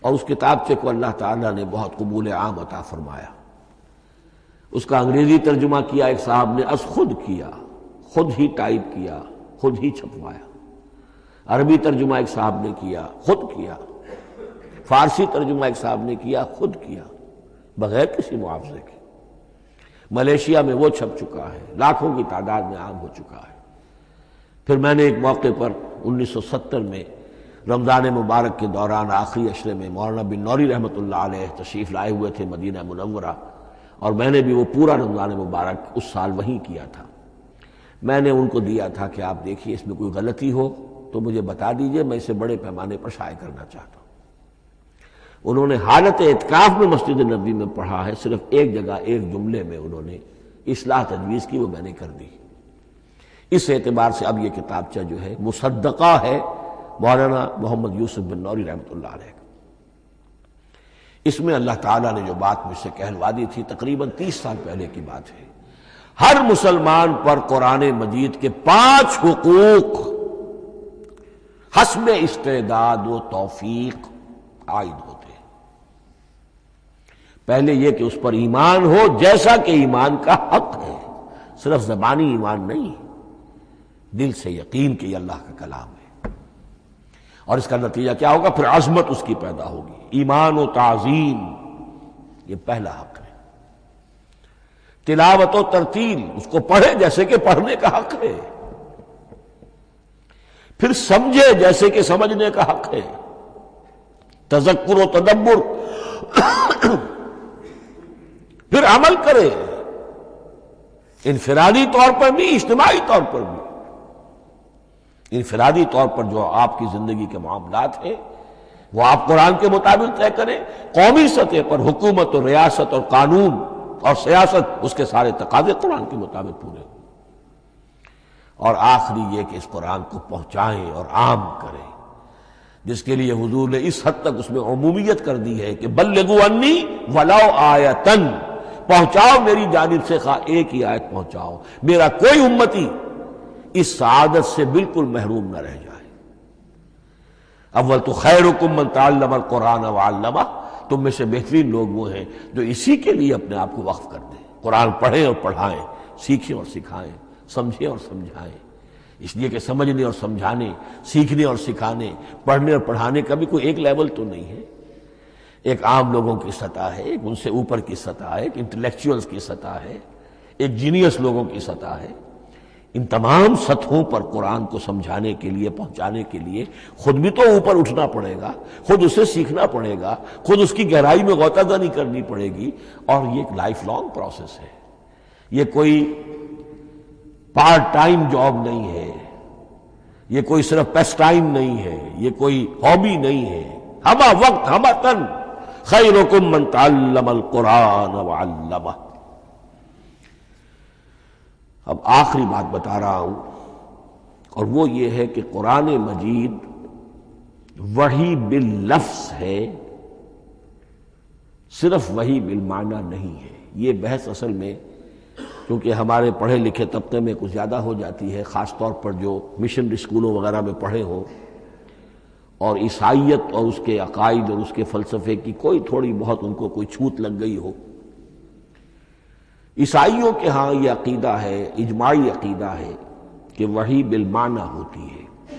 اور اس کتابچے کو اللہ تعالیٰ نے بہت قبول عام عطا فرمایا. اس کا انگریزی ترجمہ کیا ایک صاحب نے، از خود کیا، خود ہی ٹائپ کیا، خود ہی چھپوایا. عربی ترجمہ ایک صاحب نے کیا، خود کیا. فارسی ترجمہ ایک صاحب نے کیا، خود کیا، بغیر کسی معاوضے کے. ملیشیا میں وہ چھپ چکا ہے، لاکھوں کی تعداد میں عام ہو چکا ہے. پھر میں نے ایک موقع پر 1970 میں رمضان مبارک کے دوران آخری عشرے میں مولانا بن نوری رحمۃ اللہ علیہ تشریف لائے ہوئے تھے مدینہ منورہ، اور میں نے بھی وہ پورا رمضان مبارک اس سال وہیں کیا تھا. میں نے ان کو دیا تھا کہ آپ دیکھیے اس میں کوئی غلطی ہو تو مجھے بتا دیجئے، میں اسے بڑے پیمانے پر شائع کرنا چاہتا ہوں. انہوں نے حالت اعتکاف میں مسجد نبوی میں پڑھا ہے، صرف ایک جگہ ایک جملے میں انہوں نے اصلاح تجویز کی، وہ میں نے کر دی. اس اعتبار سے اب یہ کتابچہ جو ہے مصدقہ ہے مولانا محمد یوسف بن نوری رحمۃ اللہ علیہ. اس میں اللہ تعالیٰ نے جو بات مجھ سے کہلوا دی تھی تقریباً 30 سال پہلے کی بات ہے. ہر مسلمان پر قرآن مجید کے 5 حقوق حسب استعداد و توفیق عائد ہوتے ہیں. پہلے یہ کہ اس پر ایمان ہو جیسا کہ ایمان کا حق ہے، صرف زبانی ایمان نہیں، دل سے یقین کہ یہ اللہ کا کلام ہے. اور اس کا نتیجہ کیا ہوگا؟ پھر عظمت اس کی پیدا ہوگی، ایمان و تعظیم، یہ پہلا حق ہے. تلاوت و ترتیل، اس کو پڑھے جیسے کہ پڑھنے کا حق ہے، پھر سمجھے جیسے کہ سمجھنے کا حق ہے، تذکر و تدبر، پھر عمل کرے، انفرادی طور پر بھی اجتماعی طور پر بھی۔ انفرادی طور پر جو آپ کی زندگی کے معاملات ہیں وہ آپ قرآن کے مطابق طے کریں، قومی سطح پر حکومت اور ریاست اور قانون اور سیاست، اس کے سارے تقاضے قرآن کے مطابق پورے ہوں، اور آخری یہ کہ اس قرآن کو پہنچائیں اور عام کریں، جس کے لیے حضور نے اس حد تک اس میں عمومیت کر دی ہے کہ بلغوا انی ولو آیۃ، پہنچاؤ میری جانب سے خواہ ایک ہی آیت پہنچاؤ، میرا کوئی امتی اس سعادت سے بالکل محروم نہ رہ جائے۔ اول تو خیرکم من تعلم القرآن وعلمہ، تم میں سے بہترین لوگ وہ ہیں جو اسی کے لیے اپنے آپ کو وقف کر دیں، قرآن پڑھیں اور پڑھائیں، سیکھیں اور سکھائیں، سمجھیں اور سمجھائیں، اس لیے کہ سمجھنے اور سمجھانے، سیکھنے اور سکھانے، پڑھنے اور پڑھانے کا بھی کوئی ایک لیول تو نہیں ہے، ایک عام لوگوں کی سطح ہے، ایک ان سے اوپر کی سطح ہے، ایک انٹلیکچوئلز کی سطح ہے، ایک جینیس لوگوں کی سطح ہے۔ ان تمام سطحوں پر قرآن کو سمجھانے کے لیے، پہنچانے کے لیے خود بھی تو اوپر اٹھنا پڑے گا، خود اسے سیکھنا پڑے گا، خود اس کی گہرائی میں غوطہ زنی کرنی پڑے گی، اور یہ ایک لائف لانگ پروسیس ہے، یہ کوئی پارٹ ٹائم جاب نہیں ہے، یہ کوئی صرف پیس ٹائم نہیں ہے، یہ کوئی ہابی نہیں ہے، ہمہ وقت ہمہ تن، خیرکم من تعلم القرآن وعلمہ۔ اب آخری بات بتا رہا ہوں، اور وہ یہ ہے کہ قرآن مجید وحی باللفظ ہے، صرف وحی بالمعنی نہیں ہے۔ یہ بحث اصل میں کیونکہ ہمارے پڑھے لکھے طبقے میں کچھ زیادہ ہو جاتی ہے، خاص طور پر جو مشنری اسکولوں وغیرہ میں پڑھے ہوں اور عیسائیت اور اس کے عقائد اور اس کے فلسفے کی کوئی تھوڑی بہت ان کو کوئی چھوت لگ گئی ہو۔ عیسائیوں کے ہاں یہ عقیدہ ہے، اجماعی عقیدہ ہے کہ وحی بالمعنی ہوتی ہے،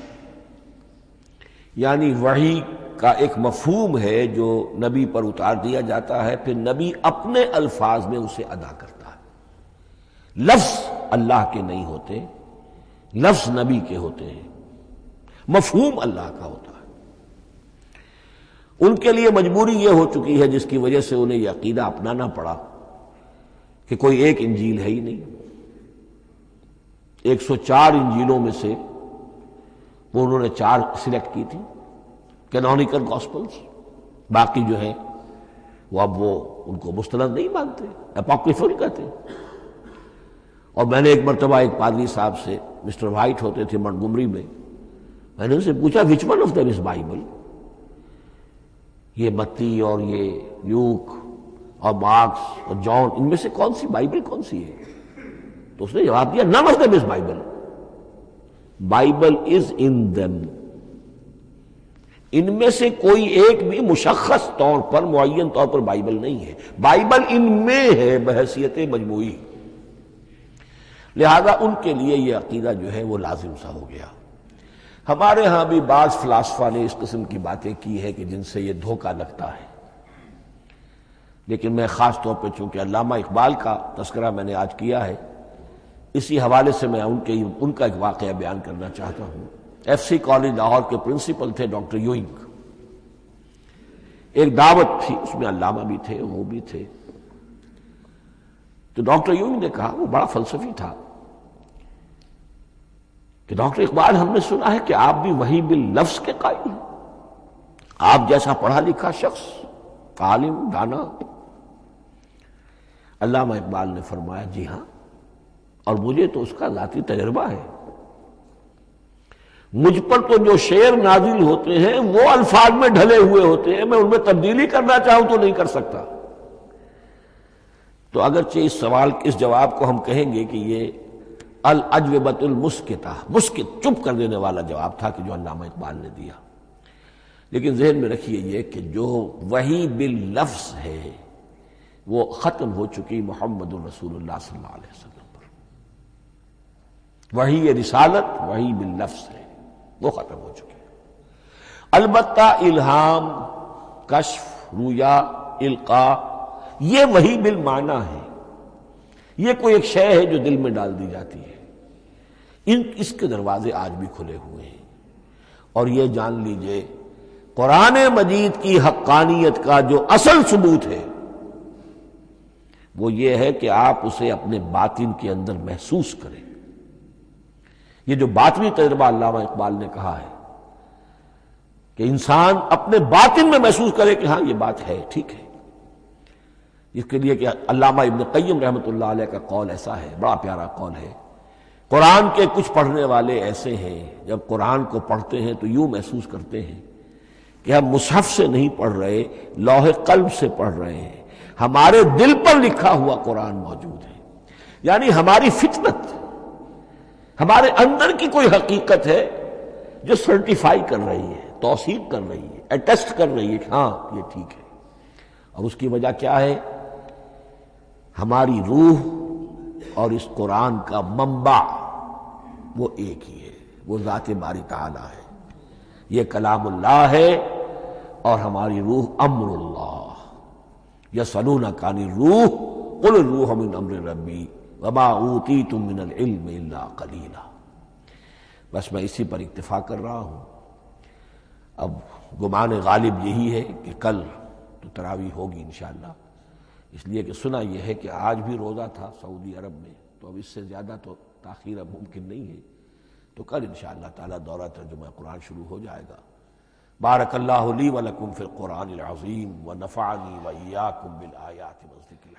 یعنی وحی کا ایک مفہوم ہے جو نبی پر اتار دیا جاتا ہے، پھر نبی اپنے الفاظ میں اسے ادا کرتا ہے۔ لفظ اللہ کے نہیں ہوتے، لفظ نبی کے ہوتے ہیں، مفہوم اللہ کا ہوتا ہے۔ ان کے لیے مجبوری یہ ہو چکی ہے جس کی وجہ سے انہیں یہ عقیدہ اپنانا پڑا کہ کوئی ایک انجیل ہے ہی نہیں، 104 انجیلوں میں سے وہ انہوں نے 4 سلیکٹ کی تھی کینونیکل گاسپلز، باقی جو ہیں وہ اب وہ ان کو مستند نہیں مانتے، اپوکریفل کہتے ہیں۔ اور میں نے ایک مرتبہ ایک پادری صاحب سے، مسٹر وائٹ ہوتے تھے منٹگومری میں نے ان سے پوچھا which one of them is Bible؟ یہ متی اور یہ لوک اور مارکس اور جان، ان میں سے کون سی بائبل کون سی ہے؟ تو اس نے جواب دیا none of them is Bible. Bible is in them. ان میں سے کوئی ایک بھی مشخص طور پر، معین طور پر بائبل نہیں ہے، بائبل ان میں ہے بحیثیت مجموعی۔ لہذا ان کے لیے یہ عقیدہ جو ہے وہ لازم سا ہو گیا۔ ہمارے ہاں بھی بعض فلاسفہ نے اس قسم کی باتیں کی ہے کہ جن سے یہ دھوکہ لگتا ہے، لیکن میں خاص طور پہ چونکہ علامہ اقبال کا تذکرہ میں نے آج کیا ہے، اسی حوالے سے میں ان کا ایک واقعہ بیان کرنا چاہتا ہوں۔ ایف سی کالج لاہور کے پرنسپل تھے ڈاکٹر یوئنگ۔ ایک دعوت تھی، اس میں علامہ بھی تھے، وہ بھی تھے۔ تو ڈاکٹر یوئنگ نے کہا، وہ بڑا فلسفی تھا، کہ ڈاکٹر اقبال ہم نے سنا ہے کہ آپ بھی وحی باللفظ کے قائل ہیں، آپ جیسا پڑھا لکھا شخص، عالم دانا۔ علامہ اقبال نے فرمایا جی ہاں، اور مجھے تو اس کا ذاتی تجربہ ہے، مجھ پر تو جو شعر نازل ہوتے ہیں وہ الفاظ میں ڈھلے ہوئے ہوتے ہیں، میں ان میں تبدیلی کرنا چاہوں تو نہیں کر سکتا۔ تو اگرچہ اس سوال، اس جواب کو ہم کہیں گے کہ یہ الاجوبۃ المسکتہ، مسکت، چپ کر دینے والا جواب تھا کہ جو علامہ اقبال نے دیا، لیکن ذہن میں رکھیے یہ کہ جو وحی باللفظ ہے وہ ختم ہو چکی محمد الرسول اللہ صلی اللہ علیہ وسلم پر۔ وحی رسالت وحی باللفظ ہے، وہ ختم ہو چکی ہے۔ البتہ الہام، کشف، رویا، القاء، یہ وحی بالمعنی ہے، یہ کوئی ایک شے ہے جو دل میں ڈال دی جاتی ہے، اس کے دروازے آج بھی کھلے ہوئے ہیں۔ اور یہ جان لیجئے قرآن مجید کی حقانیت کا جو اصل ثبوت ہے وہ یہ ہے کہ آپ اسے اپنے باطن کے اندر محسوس کریں۔ یہ جو باطنی تجربہ علامہ اقبال نے کہا ہے کہ انسان اپنے باطن میں محسوس کرے کہ ہاں یہ بات ہے، ٹھیک ہے۔ اس کے لیے کہ علامہ ابن قیم رحمۃ اللہ علیہ کا قول ایسا ہے، بڑا پیارا قول ہے، قرآن کے کچھ پڑھنے والے ایسے ہیں جب قرآن کو پڑھتے ہیں تو یوں محسوس کرتے ہیں کہ ہم مصحف سے نہیں پڑھ رہے، لوح قلب سے پڑھ رہے ہیں، ہمارے دل پر لکھا ہوا قرآن موجود ہے۔ یعنی ہماری فطرت، ہمارے اندر کی کوئی حقیقت ہے جو سرٹیفائی کر رہی ہے، توثیق کر رہی ہے، اٹیسٹ کر رہی ہے کہ ہاں یہ ٹھیک ہے۔ اور اس کی وجہ کیا ہے؟ ہماری روح اور اس قرآن کا منبع وہ ایک ہی ہے، وہ ذات باری تعالی ہے، یہ کلام اللہ ہے، اور ہماری روح امر اللہ۔ یسألونک عن الروح قل الروح من امر ربی وما اوتیتم من العلم الا قلیلا۔ بس میں اسی پر اکتفا کر رہا ہوں۔ اب گمان غالب یہی ہے کہ کل تو تراویح ہوگی انشاءاللہ، اس لیے کہ سنا یہ ہے کہ آج بھی روزہ تھا سعودی عرب میں، تو اب اس سے زیادہ تو تاخیر اب ممکن نہیں ہے، تو کل انشاءاللہ تعالی دورہ ترجمہ قرآن شروع ہو جائے گا۔ بارک اللہ لی ولکم فی القرآن العظیم ونفعنی وإیاکم بالآیات والذکر